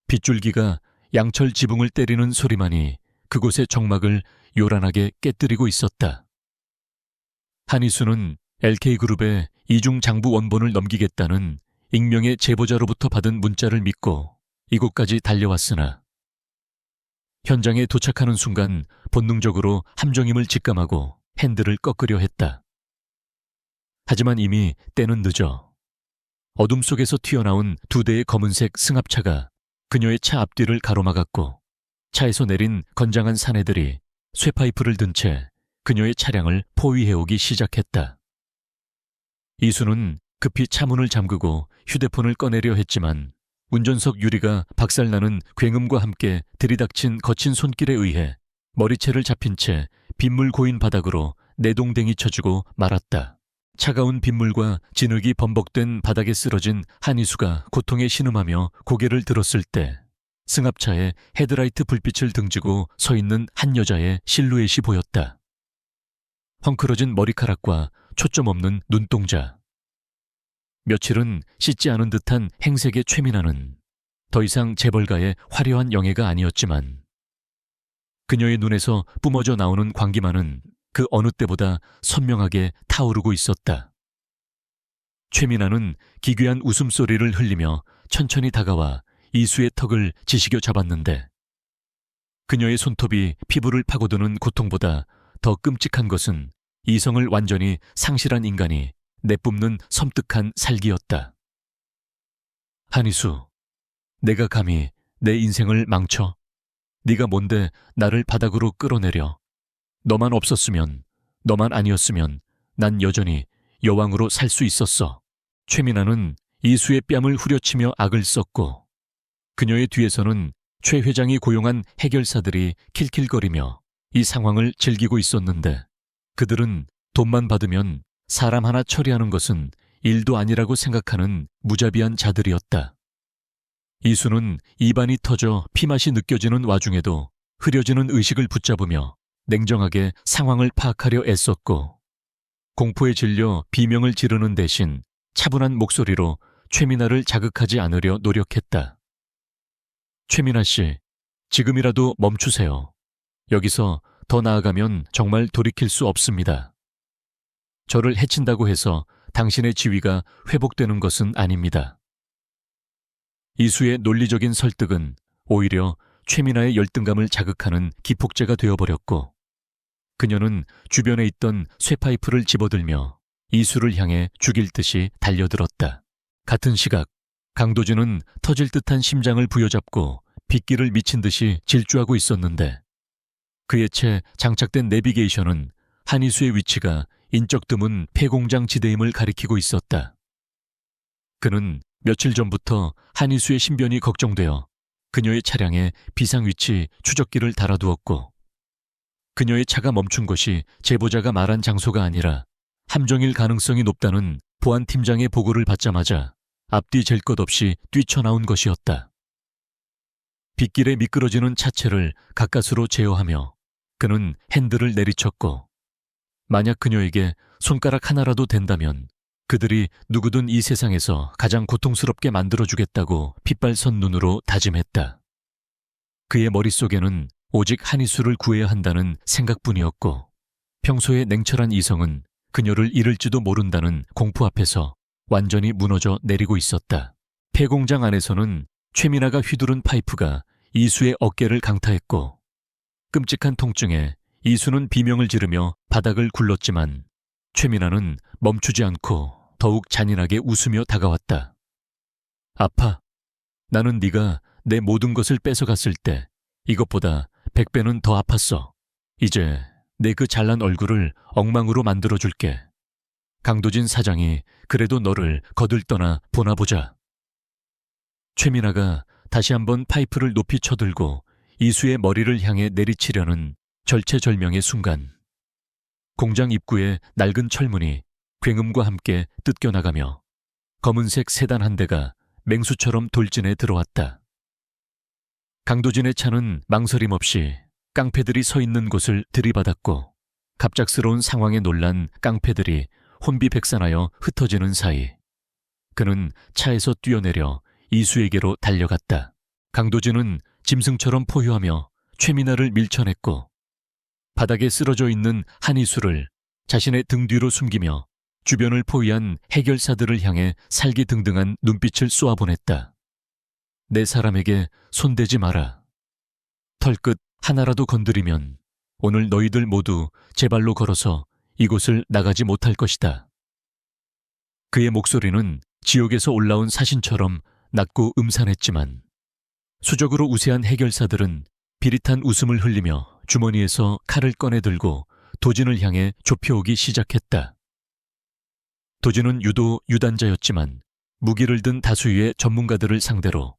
빗줄기가 양철 지붕을 때리는 소리만이 그곳의 정막을 요란하게 깨뜨리고 있었다. 한희수는 LK그룹에 이중 장부 원본을 넘기겠다는 익명의 제보자로부터 받은 문자를 믿고 이곳까지 달려왔으나 현장에 도착하는 순간 본능적으로 함정임을 직감하고 핸들을 꺾으려 했다. 하지만 이미 때는 늦어 어둠 속에서 튀어나온 두 대의 검은색 승합차가 그녀의 차 앞뒤를 가로막았고 차에서 내린 건장한 사내들이 쇠파이프를 든 채 그녀의 차량을 포위해오기 시작했다. 이수는 급히 차문을 잠그고 휴대폰을 꺼내려 했지만 운전석 유리가 박살나는 굉음과 함께 들이닥친 거친 손길에 의해 머리채를 잡힌 채 빗물 고인 바닥으로 내동댕이 쳐주고 말았다. 차가운 빗물과 진흙이 범벅된 바닥에 쓰러진 한희수가 고통에 신음하며 고개를 들었을 때 승합차에 헤드라이트 불빛을 등지고 서 있는 한 여자의 실루엣이 보였다. 헝클어진 머리카락과 초점 없는 눈동자. 며칠은 씻지 않은 듯한 행색에 최민아는 더 이상 재벌가의 화려한 영예가 아니었지만 그녀의 눈에서 뿜어져 나오는 광기만은 그 어느 때보다 선명하게 타오르고 있었다. 최민아는 기괴한 웃음소리를 흘리며 천천히 다가와 이수의 턱을 지시겨 잡았는데 그녀의 손톱이 피부를 파고드는 고통보다 더 끔찍한 것은 이성을 완전히 상실한 인간이 내뿜는 섬뜩한 살기였다. 한이수, 내가 감히 내 인생을 망쳐? 네가 뭔데 나를 바닥으로 끌어내려? 너만 없었으면, 너만 아니었으면 난 여전히 여왕으로 살 수 있었어. 최민아는 이수의 뺨을 후려치며 악을 썼고 그녀의 뒤에서는 최 회장이 고용한 해결사들이 킬킬거리며 이 상황을 즐기고 있었는데 그들은 돈만 받으면 사람 하나 처리하는 것은 일도 아니라고 생각하는 무자비한 자들이었다. 이수는 입안이 터져 피맛이 느껴지는 와중에도 흐려지는 의식을 붙잡으며 냉정하게 상황을 파악하려 애썼고 공포에 질려 비명을 지르는 대신 차분한 목소리로 최민아를 자극하지 않으려 노력했다. 최민아 씨, 지금이라도 멈추세요. 여기서 더 나아가면 정말 돌이킬 수 없습니다. 저를 해친다고 해서 당신의 지위가 회복되는 것은 아닙니다. 이수의 논리적인 설득은 오히려 최민아의 열등감을 자극하는 기폭제가 되어버렸고 그녀는 주변에 있던 쇠파이프를 집어들며 이수를 향해 죽일 듯이 달려들었다. 같은 시각 강도진은 터질 듯한 심장을 부여잡고 빗길을 미친 듯이 질주하고 있었는데 그의 채 장착된 내비게이션은 한이수의 위치가 인적 드문 폐공장 지대임을 가리키고 있었다. 그는 며칠 전부터 한이수의 신변이 걱정되어 그녀의 차량에 비상위치 추적기를 달아두었고 그녀의 차가 멈춘 것이 제보자가 말한 장소가 아니라 함정일 가능성이 높다는 보안팀장의 보고를 받자마자 앞뒤 잴 것 없이 뛰쳐나온 것이었다. 빗길에 미끄러지는 차체를 가까스로 제어하며 그는 핸들을 내리쳤고 만약 그녀에게 손가락 하나라도 된다면 그들이 누구든 이 세상에서 가장 고통스럽게 만들어주겠다고 핏발선 눈으로 다짐했다. 그의 머릿속에는 오직 한이수를 구해야 한다는 생각뿐이었고 평소의 냉철한 이성은 그녀를 잃을지도 모른다는 공포 앞에서 완전히 무너져 내리고 있었다. 폐공장 안에서는 최민아가 휘두른 파이프가 이수의 어깨를 강타했고 끔찍한 통증에 이수는 비명을 지르며 바닥을 굴렀지만 최민아는 멈추지 않고 더욱 잔인하게 웃으며 다가왔다. 아파. 나는 네가 내 모든 것을 뺏어갔을 때 이것보다 100배는 더 아팠어. 이제 내 그 잘난 얼굴을 엉망으로 만들어줄게. 강도진 사장이 그래도 너를 거들떠나 보나보자. 최민아가 다시 한번 파이프를 높이 쳐들고 이수의 머리를 향해 내리치려는 절체절명의 순간 공장 입구에 낡은 철문이 굉음과 함께 뜯겨나가며 검은색 세단 한 대가 맹수처럼 돌진해 들어왔다. 강도진의 차는 망설임 없이 깡패들이 서 있는 곳을 들이받았고 갑작스러운 상황에 놀란 깡패들이 혼비백산하여 흩어지는 사이 그는 차에서 뛰어내려 이수에게로 달려갔다. 강도진은 짐승처럼 포효하며 최민아를 밀쳐냈고 바닥에 쓰러져 있는 한이수를 자신의 등 뒤로 숨기며 주변을 포위한 해결사들을 향해 살기등등한 눈빛을 쏘아보냈다. 내 사람에게 손대지 마라. 털끝 하나라도 건드리면 오늘 너희들 모두 제 발로 걸어서 이곳을 나가지 못할 것이다. 그의 목소리는 지옥에서 올라온 사신처럼 낮고 음산했지만 수적으로 우세한 해결사들은 비릿한 웃음을 흘리며 주머니에서 칼을 꺼내 들고 도진을 향해 좁혀오기 시작했다. 도진은 유도 유단자였지만 무기를 든 다수의 전문가들을 상대로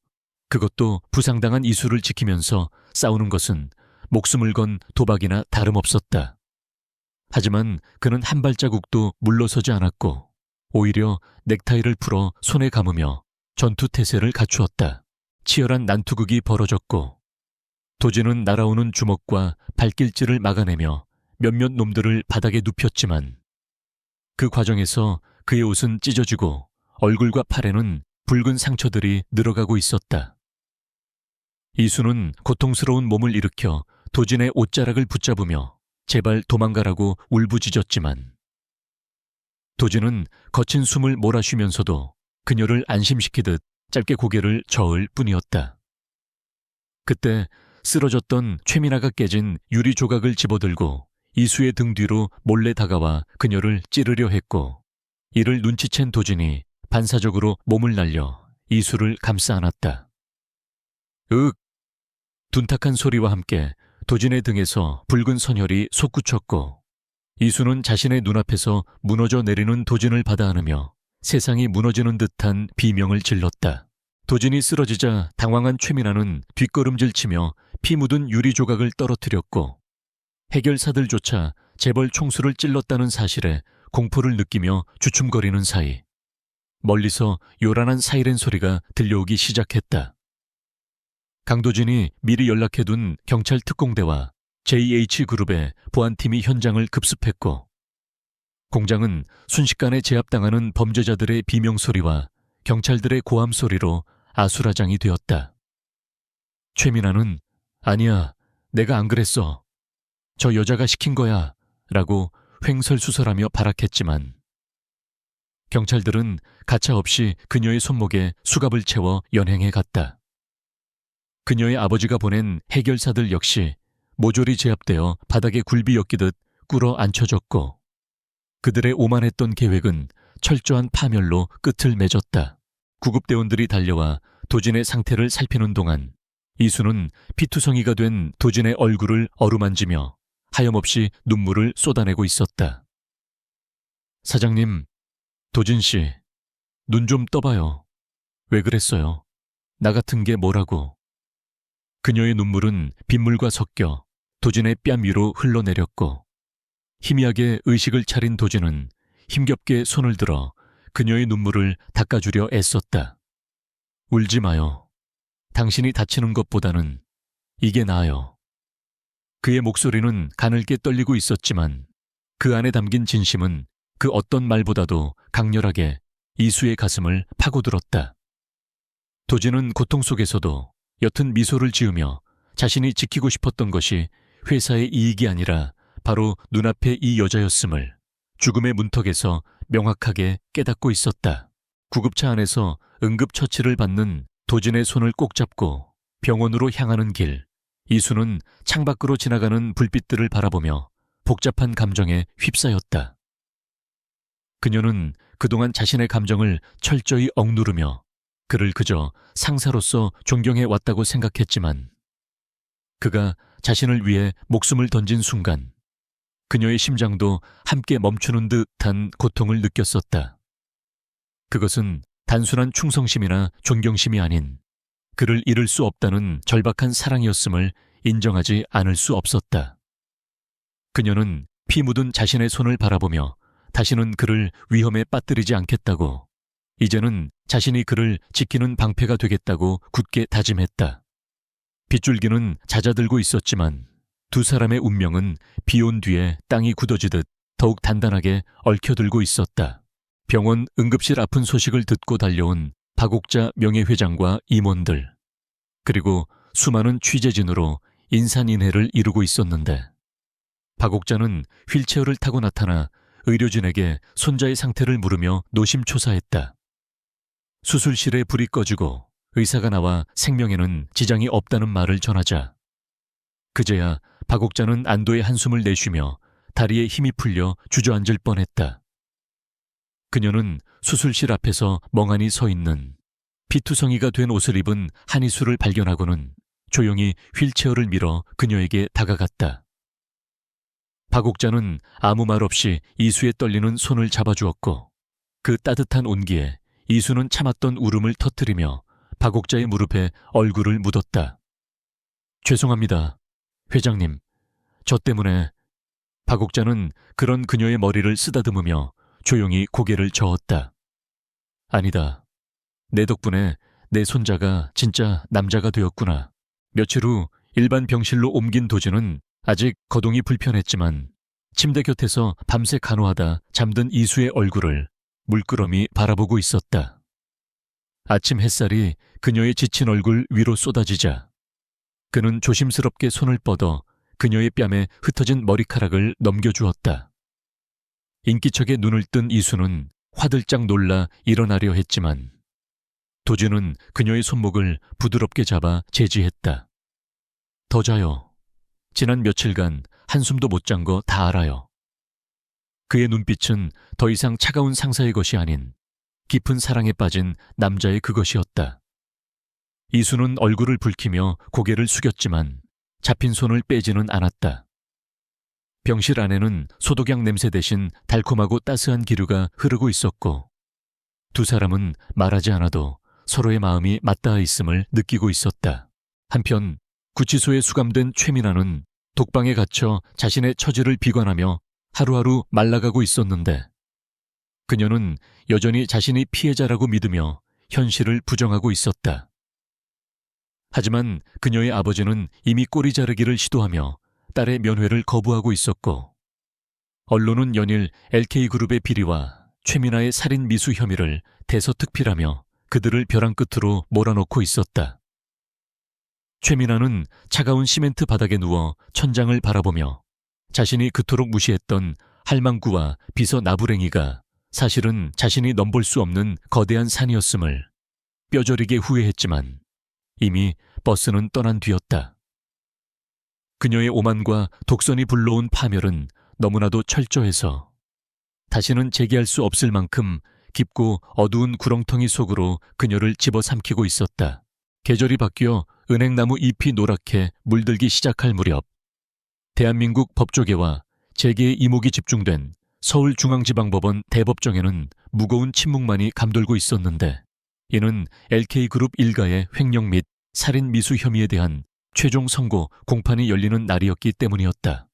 그것도 부상당한 이수를 지키면서 싸우는 것은 목숨을 건 도박이나 다름없었다. 하지만 그는 한 발자국도 물러서지 않았고 오히려 넥타이를 풀어 손에 감으며 전투태세를 갖추었다. 치열한 난투극이 벌어졌고 도진은 날아오는 주먹과 발길질을 막아내며 몇몇 놈들을 바닥에 눕혔지만 그 과정에서 그의 옷은 찢어지고 얼굴과 팔에는 붉은 상처들이 늘어가고 있었다. 이수는 고통스러운 몸을 일으켜 도진의 옷자락을 붙잡으며 제발 도망가라고 울부짖었지만 도진은 거친 숨을 몰아쉬면서도 그녀를 안심시키듯 짧게 고개를 저을 뿐이었다. 그때 쓰러졌던 최민아가 깨진 유리 조각을 집어들고 이수의 등 뒤로 몰래 다가와 그녀를 찌르려 했고 이를 눈치챈 도진이 반사적으로 몸을 날려 이수를 감싸 안았다. 윽! 둔탁한 소리와 함께 도진의 등에서 붉은 선혈이 솟구쳤고 이수는 자신의 눈앞에서 무너져 내리는 도진을 받아 안으며 세상이 무너지는 듯한 비명을 질렀다. 도진이 쓰러지자 당황한 최민아는 뒷걸음질치며 피 묻은 유리 조각을 떨어뜨렸고 해결사들조차 재벌 총수를 찔렀다는 사실에 공포를 느끼며 주춤거리는 사이 멀리서 요란한 사이렌 소리가 들려오기 시작했다. 강도진이 미리 연락해둔 경찰 특공대와 JH그룹의 보안팀이 현장을 급습했고 공장은 순식간에 제압당하는 범죄자들의 비명소리와 경찰들의 고함소리로 아수라장이 되었다. 최민아는 아니야, 내가 안 그랬어. 저 여자가 시킨 거야 라고 횡설수설하며 발악했지만 경찰들은 가차없이 그녀의 손목에 수갑을 채워 연행해 갔다. 그녀의 아버지가 보낸 해결사들 역시 모조리 제압되어 바닥에 굴비 엮이듯 꿇어 앉혀졌고 그들의 오만했던 계획은 철저한 파멸로 끝을 맺었다. 구급대원들이 달려와 도진의 상태를 살피는 동안 이수는 피투성이가 된 도진의 얼굴을 어루만지며 하염없이 눈물을 쏟아내고 있었다. 사장님, 도진씨, 눈 좀 떠봐요. 왜 그랬어요? 나 같은 게 뭐라고. 그녀의 눈물은 빗물과 섞여 도진의 뺨 위로 흘러내렸고 희미하게 의식을 차린 도진은 힘겹게 손을 들어 그녀의 눈물을 닦아주려 애썼다. 울지 마요. 당신이 다치는 것보다는 이게 나아요. 그의 목소리는 가늘게 떨리고 있었지만 그 안에 담긴 진심은 그 어떤 말보다도 강렬하게 이수의 가슴을 파고들었다. 도진은 고통 속에서도 옅은 미소를 지으며 자신이 지키고 싶었던 것이 회사의 이익이 아니라 바로 눈앞의 이 여자였음을 죽음의 문턱에서 명확하게 깨닫고 있었다. 구급차 안에서 응급처치를 받는 도진의 손을 꼭 잡고 병원으로 향하는 길, 이수는 창밖으로 지나가는 불빛들을 바라보며 복잡한 감정에 휩싸였다. 그녀는 그동안 자신의 감정을 철저히 억누르며 그를 그저 상사로서 존경해 왔다고 생각했지만 그가 자신을 위해 목숨을 던진 순간 그녀의 심장도 함께 멈추는 듯한 고통을 느꼈었다. 그것은 단순한 충성심이나 존경심이 아닌 그를 잃을 수 없다는 절박한 사랑이었음을 인정하지 않을 수 없었다. 그녀는 피 묻은 자신의 손을 바라보며 다시는 그를 위험에 빠뜨리지 않겠다고, 이제는 자신이 그를 지키는 방패가 되겠다고 굳게 다짐했다. 빗줄기는 잦아들고 있었지만 두 사람의 운명은 비 온 뒤에 땅이 굳어지듯 더욱 단단하게 얽혀들고 있었다. 병원 응급실 아픈 소식을 듣고 달려온 박옥자 명예회장과 임원들, 그리고 수많은 취재진으로 인산인해를 이루고 있었는데 박옥자는 휠체어를 타고 나타나 의료진에게 손자의 상태를 물으며 노심초사했다. 수술실에 불이 꺼지고 의사가 나와 생명에는 지장이 없다는 말을 전하자 그제야 박옥자는 안도의 한숨을 내쉬며 다리에 힘이 풀려 주저앉을 뻔했다. 그녀는 수술실 앞에서 멍하니 서 있는 피투성이가 된 옷을 입은 한이수를 발견하고는 조용히 휠체어를 밀어 그녀에게 다가갔다. 박옥자는 아무 말 없이 이수의 떨리는 손을 잡아주었고 그 따뜻한 온기에 이수는 참았던 울음을 터뜨리며 박옥자의 무릎에 얼굴을 묻었다. 죄송합니다. 회장님, 저 때문에. 박옥자는 그런 그녀의 머리를 쓰다듬으며 조용히 고개를 저었다. 아니다. 내 덕분에 내 손자가 진짜 남자가 되었구나. 며칠 후 일반 병실로 옮긴 도진은 아직 거동이 불편했지만 침대 곁에서 밤새 간호하다 잠든 이수의 얼굴을 물끄러미 바라보고 있었다. 아침 햇살이 그녀의 지친 얼굴 위로 쏟아지자 그는 조심스럽게 손을 뻗어 그녀의 뺨에 흩어진 머리카락을 넘겨주었다. 인기척에 눈을 뜬 이수는 화들짝 놀라 일어나려 했지만 도준은 그녀의 손목을 부드럽게 잡아 제지했다. 더 자요. 지난 며칠간 한숨도 못 잔 거 다 알아요. 그의 눈빛은 더 이상 차가운 상사의 것이 아닌 깊은 사랑에 빠진 남자의 그것이었다. 이수는 얼굴을 붉히며 고개를 숙였지만 잡힌 손을 빼지는 않았다. 병실 안에는 소독약 냄새 대신 달콤하고 따스한 기류가 흐르고 있었고 두 사람은 말하지 않아도 서로의 마음이 맞닿아 있음을 느끼고 있었다. 한편 구치소에 수감된 최민아는 독방에 갇혀 자신의 처지를 비관하며 하루하루 말라가고 있었는데 그녀는 여전히 자신이 피해자라고 믿으며 현실을 부정하고 있었다. 하지만 그녀의 아버지는 이미 꼬리 자르기를 시도하며 딸의 면회를 거부하고 있었고 언론은 연일 LK그룹의 비리와 최민아의 살인 미수 혐의를 대서특필하며 그들을 벼랑 끝으로 몰아넣고 있었다. 최민아는 차가운 시멘트 바닥에 누워 천장을 바라보며 자신이 그토록 무시했던 할망구와 비서 나부랭이가 사실은 자신이 넘볼 수 없는 거대한 산이었음을 뼈저리게 후회했지만 이미 버스는 떠난 뒤였다. 그녀의 오만과 독선이 불러온 파멸은 너무나도 철저해서 다시는 재기할 수 없을 만큼 깊고 어두운 구렁텅이 속으로 그녀를 집어삼키고 있었다. 계절이 바뀌어 은행나무 잎이 노랗게 물들기 시작할 무렵 대한민국 법조계와 재계의 이목이 집중된 서울중앙지방법원 대법정에는 무거운 침묵만이 감돌고 있었는데 이는 LK그룹 일가의 횡령 및 살인 미수 혐의에 대한 최종 선고 공판이 열리는 날이었기 때문이었다.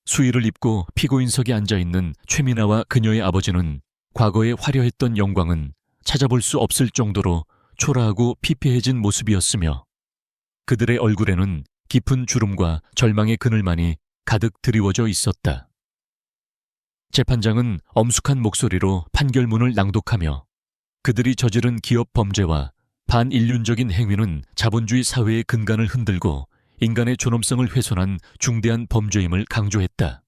수의를 입고 피고인석에 앉아있는 최민아와 그녀의 아버지는 과거의 화려했던 영광은 찾아볼 수 없을 정도로 초라하고 피폐해진 모습이었으며 그들의 얼굴에는 깊은 주름과 절망의 그늘만이 가득 드리워져 있었다. 재판장은 엄숙한 목소리로 판결문을 낭독하며 그들이 저지른 기업 범죄와 반인륜적인 행위는 자본주의 사회의 근간을 흔들고 인간의 존엄성을 훼손한 중대한 범죄임을 강조했다.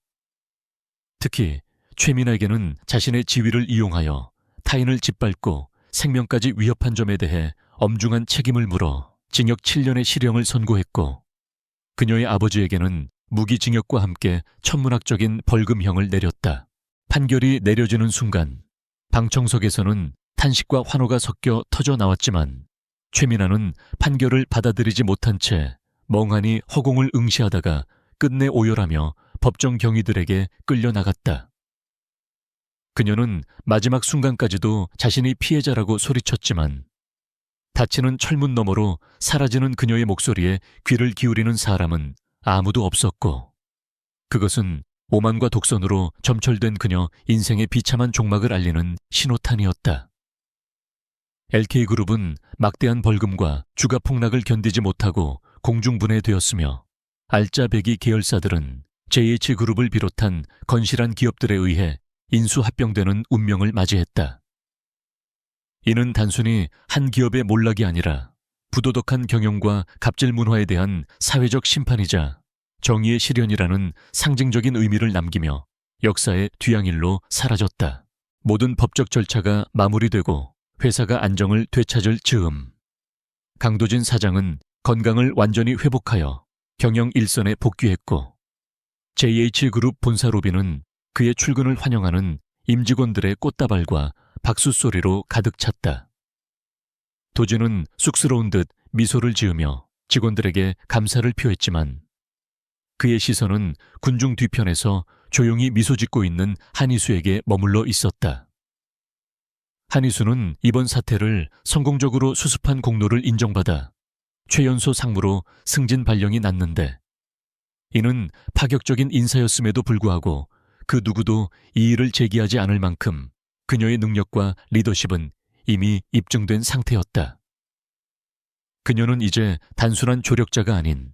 특히 최민아에게는 자신의 지위를 이용하여 타인을 짓밟고 생명까지 위협한 점에 대해 엄중한 책임을 물어 징역 7년의 실형을 선고했고 그녀의 아버지에게는 무기징역과 함께 천문학적인 벌금형을 내렸다. 판결이 내려지는 순간 방청석에서는 탄식과 환호가 섞여 터져 나왔지만 최민아는 판결을 받아들이지 못한 채 멍하니 허공을 응시하다가 끝내 오열하며 법정 경위들에게 끌려나갔다. 그녀는 마지막 순간까지도 자신이 피해자라고 소리쳤지만 닫히는 철문 너머로 사라지는 그녀의 목소리에 귀를 기울이는 사람은 아무도 없었고 그것은 오만과 독선으로 점철된 그녀 인생의 비참한 종막을 알리는 신호탄이었다. LK그룹은 막대한 벌금과 주가 폭락을 견디지 못하고 공중분해되었으며 알짜배기 계열사들은 JH그룹을 비롯한 건실한 기업들에 의해 인수합병되는 운명을 맞이했다. 이는 단순히 한 기업의 몰락이 아니라 부도덕한 경영과 갑질 문화에 대한 사회적 심판이자 정의의 실현이라는 상징적인 의미를 남기며 역사의 뒤양일로 사라졌다. 모든 법적 절차가 마무리되고 회사가 안정을 되찾을 즈음 강도진 사장은 건강을 완전히 회복하여 경영 일선에 복귀했고 JH그룹 본사 로비는 그의 출근을 환영하는 임직원들의 꽃다발과 박수 소리로 가득 찼다. 도준은 쑥스러운 듯 미소를 지으며 직원들에게 감사를 표했지만 그의 시선은 군중 뒤편에서 조용히 미소 짓고 있는 한희수에게 머물러 있었다. 한희수는 이번 사태를 성공적으로 수습한 공로를 인정받아 최연소 상무로 승진 발령이 났는데 이는 파격적인 인사였음에도 불구하고 그 누구도 이의를 제기하지 않을 만큼 그녀의 능력과 리더십은 이미 입증된 상태였다. 그녀는 이제 단순한 조력자가 아닌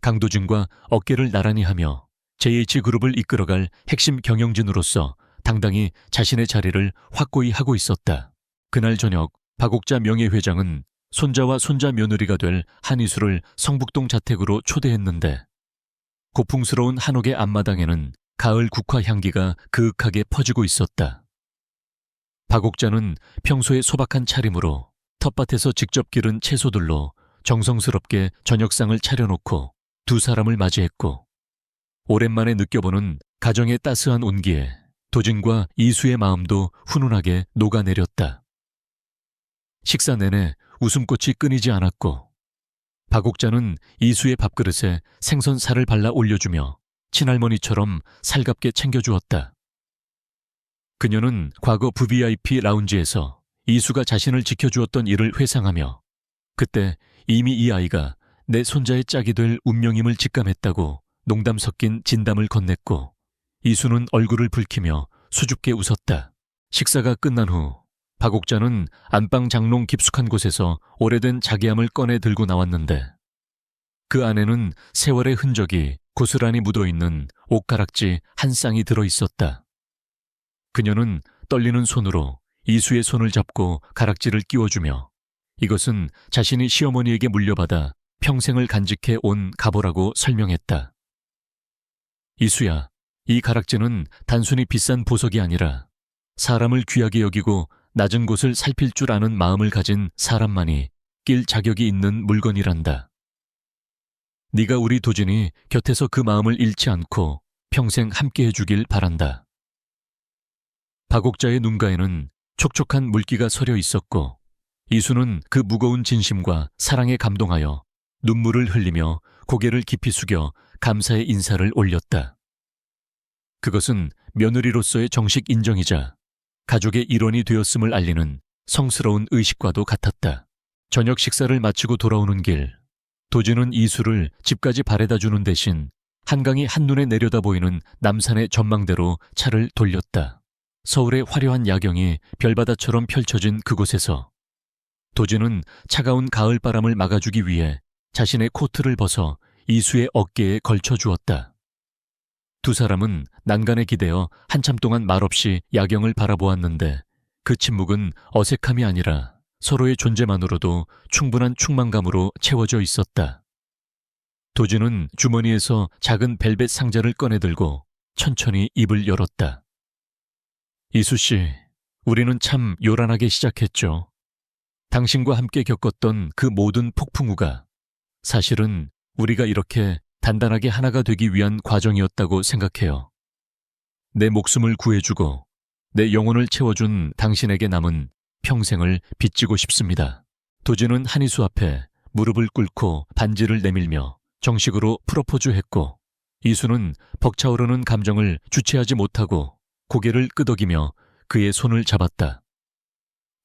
강도진과 어깨를 나란히 하며 JH그룹을 이끌어갈 핵심 경영진으로서 당당히 자신의 자리를 확고히 하고 있었다. 그날 저녁 박옥자 명예회장은 손자와 손자 며느리가 될 한이수를 성북동 자택으로 초대했는데 고풍스러운 한옥의 앞마당에는 가을 국화 향기가 그윽하게 퍼지고 있었다. 박옥자는 평소에 소박한 차림으로 텃밭에서 직접 기른 채소들로 정성스럽게 저녁상을 차려놓고 두 사람을 맞이했고, 오랜만에 느껴보는 가정의 따스한 온기에 도진과 이수의 마음도 훈훈하게 녹아내렸다. 식사 내내 웃음꽃이 끊이지 않았고, 박옥자는 이수의 밥그릇에 생선살을 발라 올려주며 친할머니처럼 살갑게 챙겨주었다. 그녀는 과거 VVIP 라운지에서 이수가 자신을 지켜주었던 일을 회상하며 그때 이미 이 아이가 내 손자의 짝이 될 운명임을 직감했다고 농담 섞인 진담을 건넸고, 이수는 얼굴을 붉히며 수줍게 웃었다. 식사가 끝난 후 박옥자는 안방 장롱 깊숙한 곳에서 오래된 자기암을 꺼내 들고 나왔는데 그 안에는 세월의 흔적이 고스란히 묻어있는 옷가락지 한 쌍이 들어있었다. 그녀는 떨리는 손으로 이수의 손을 잡고 가락지를 끼워주며 이것은 자신이 시어머니에게 물려받아 평생을 간직해 온 갑오라고 설명했다. 이수야, 이 가락지는 단순히 비싼 보석이 아니라 사람을 귀하게 여기고 낮은 곳을 살필 줄 아는 마음을 가진 사람만이 낄 자격이 있는 물건이란다. 네가 우리 도진이 곁에서 그 마음을 잃지 않고 평생 함께 해주길 바란다. 박옥자의 눈가에는 촉촉한 물기가 서려 있었고, 이수는 그 무거운 진심과 사랑에 감동하여 눈물을 흘리며 고개를 깊이 숙여 감사의 인사를 올렸다. 그것은 며느리로서의 정식 인정이자 가족의 일원이 되었음을 알리는 성스러운 의식과도 같았다. 저녁 식사를 마치고 돌아오는 길, 도진은 이수를 집까지 바래다 주는 대신 한강이 한눈에 내려다 보이는 남산의 전망대로 차를 돌렸다. 서울의 화려한 야경이 별바다처럼 펼쳐진 그곳에서 도진은 차가운 가을바람을 막아주기 위해 자신의 코트를 벗어 이수의 어깨에 걸쳐주었다. 두 사람은 난간에 기대어 한참 동안 말없이 야경을 바라보았는데 그 침묵은 어색함이 아니라 서로의 존재만으로도 충분한 충만감으로 채워져 있었다. 도진은 주머니에서 작은 벨벳 상자를 꺼내들고 천천히 입을 열었다. 이수씨, 우리는 참 요란하게 시작했죠. 당신과 함께 겪었던 그 모든 폭풍우가 사실은 우리가 이렇게 단단하게 하나가 되기 위한 과정이었다고 생각해요. 내 목숨을 구해주고 내 영혼을 채워준 당신에게 남은 평생을 빚지고 싶습니다. 도진은 한이수 앞에 무릎을 꿇고 반지를 내밀며 정식으로 프로포즈했고, 이수는 벅차오르는 감정을 주체하지 못하고 고개를 끄덕이며 그의 손을 잡았다.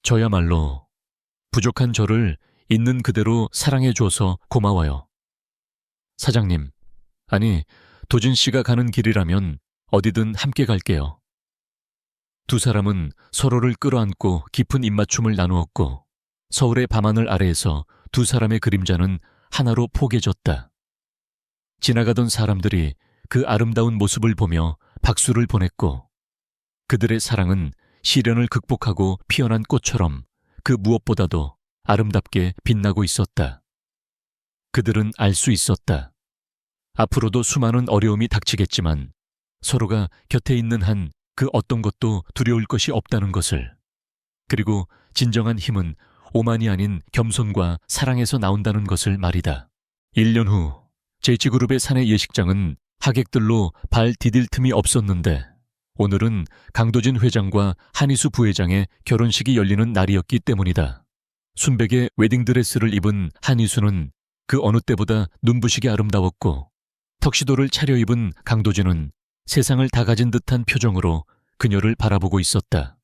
저야말로 부족한 저를 있는 그대로 사랑해줘서 고마워요. 사장님, 아니, 도진 씨가 가는 길이라면 어디든 함께 갈게요. 두 사람은 서로를 끌어안고 깊은 입맞춤을 나누었고, 서울의 밤하늘 아래에서 두 사람의 그림자는 하나로 포개졌다. 지나가던 사람들이 그 아름다운 모습을 보며 박수를 보냈고, 그들의 사랑은 시련을 극복하고 피어난 꽃처럼 그 무엇보다도 아름답게 빛나고 있었다. 그들은 알 수 있었다. 앞으로도 수많은 어려움이 닥치겠지만 서로가 곁에 있는 한 그 어떤 것도 두려울 것이 없다는 것을, 그리고 진정한 힘은 오만이 아닌 겸손과 사랑에서 나온다는 것을 말이다. 1년 후 JH그룹의 사내 예식장은 하객들로 발 디딜 틈이 없었는데 오늘은 강도진 회장과 한이수 부회장의 결혼식이 열리는 날이었기 때문이다. 순백의 웨딩드레스를 입은 한이수는 그 어느 때보다 눈부시게 아름다웠고, 턱시도를 차려입은 강도진은 세상을 다 가진 듯한 표정으로 그녀를 바라보고 있었다.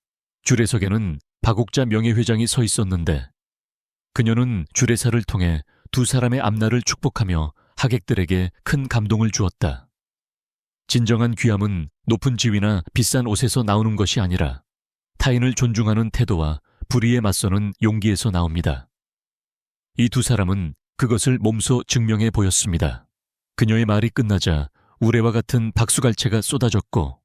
주례석에는 박옥자 명예회장이 서 있었는데 그녀는 주례사를 통해 두 사람의 앞날을 축복하며 하객들에게 큰 감동을 주었다. 진정한 귀함은 높은 지위나 비싼 옷에서 나오는 것이 아니라 타인을 존중하는 태도와 불의에 맞서는 용기에서 나옵니다. 이 두 사람은 그것을 몸소 증명해 보였습니다. 그녀의 말이 끝나자 우레와 같은 박수갈채가 쏟아졌고,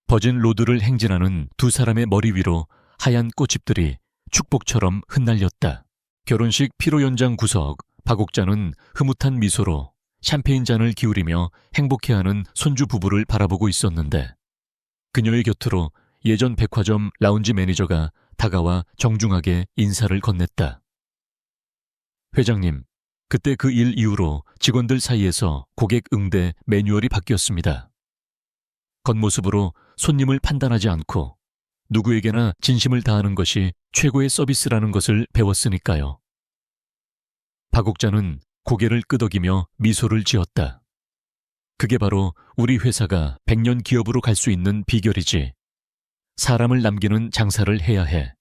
버진 로드를 행진하는 두 사람의 머리 위로 하얀 꽃잎들이 축복처럼 흩날렸다. 결혼식 피로 연장 구석, 박옥자는 흐뭇한 미소로 샴페인 잔을 기울이며 행복해하는 손주 부부를 바라보고 있었는데 그녀의 곁으로 예전 백화점 라운지 매니저가 다가와 정중하게 인사를 건넸다. 회장님, 그때 그 일 이후로 직원들 사이에서 고객 응대 매뉴얼이 바뀌었습니다. 겉모습으로 손님을 판단하지 않고 누구에게나 진심을 다하는 것이 최고의 서비스라는 것을 배웠으니까요. 박옥자는 고개를 끄덕이며 미소를 지었다. 그게 바로 우리 회사가 100년 기업으로 갈 수 있는 비결이지. 사람을 남기는 장사를 해야 해.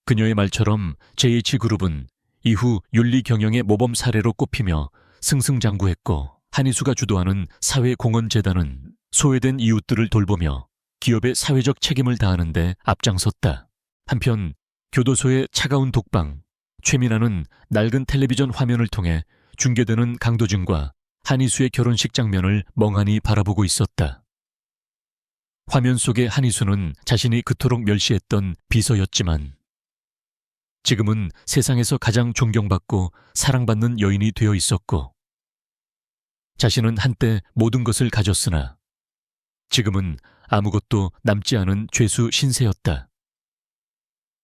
그녀의 말처럼 JH그룹은 이후 윤리 경영의 모범 사례로 꼽히며 승승장구했고 한희수가 주도하는 사회공헌재단은 소외된 이웃들을 돌보며 기업의 사회적 책임을 다하는 데 앞장섰다. 한편 교도소의 차가운 독방, 최민아는 낡은 텔레비전 화면을 통해 중계되는 강도진과 한희수의 결혼식 장면을 멍하니 바라보고 있었다. 화면 속의 한희수는 자신이 그토록 멸시했던 비서였지만 지금은 세상에서 가장 존경받고 사랑받는 여인이 되어 있었고 자신은 한때 모든 것을 가졌으나 지금은 아무것도 남지 않은 죄수 신세였다.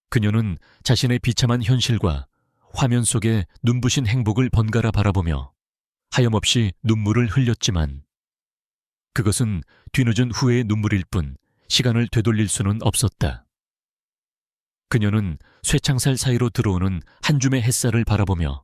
그녀는 자신의 비참한 현실과 화면 속의 눈부신 행복을 번갈아 바라보며 하염없이 눈물을 흘렸지만 그것은 뒤늦은 후회의 눈물일 뿐 시간을 되돌릴 수는 없었다. 그녀는 쇠창살 사이로 들어오는 한 줌의 햇살을 바라보며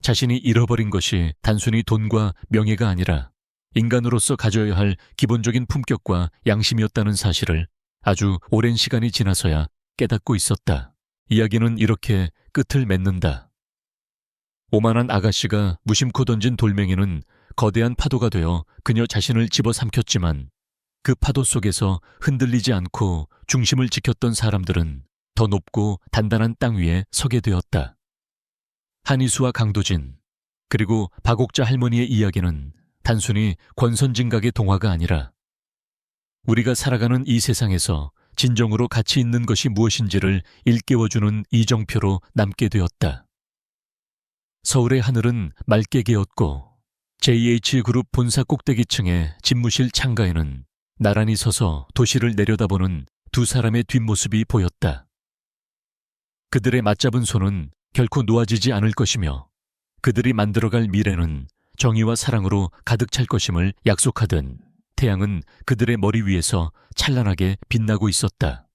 자신이 잃어버린 것이 단순히 돈과 명예가 아니라 인간으로서 가져야 할 기본적인 품격과 양심이었다는 사실을 아주 오랜 시간이 지나서야 깨닫고 있었다. 이야기는 이렇게 끝을 맺는다. 오만한 아가씨가 무심코 던진 돌멩이는 거대한 파도가 되어 그녀 자신을 집어삼켰지만 그 파도 속에서 흔들리지 않고 중심을 지켰던 사람들은 더 높고 단단한 땅 위에 서게 되었다. 한희수와 강도진, 그리고 박옥자 할머니의 이야기는 단순히 권선징각의 동화가 아니라 우리가 살아가는 이 세상에서 진정으로 가치 있는 것이 무엇인지를 일깨워주는 이정표로 남게 되었다. 서울의 하늘은 맑게 개었고 JH그룹 본사 꼭대기층의 집무실 창가에는 나란히 서서 도시를 내려다보는 두 사람의 뒷모습이 보였다. 그들의 맞잡은 손은 결코 놓아지지 않을 것이며 그들이 만들어갈 미래는 정의와 사랑으로 가득 찰 것임을 약속하듯 태양은 그들의 머리 위에서 찬란하게 빛나고 있었다.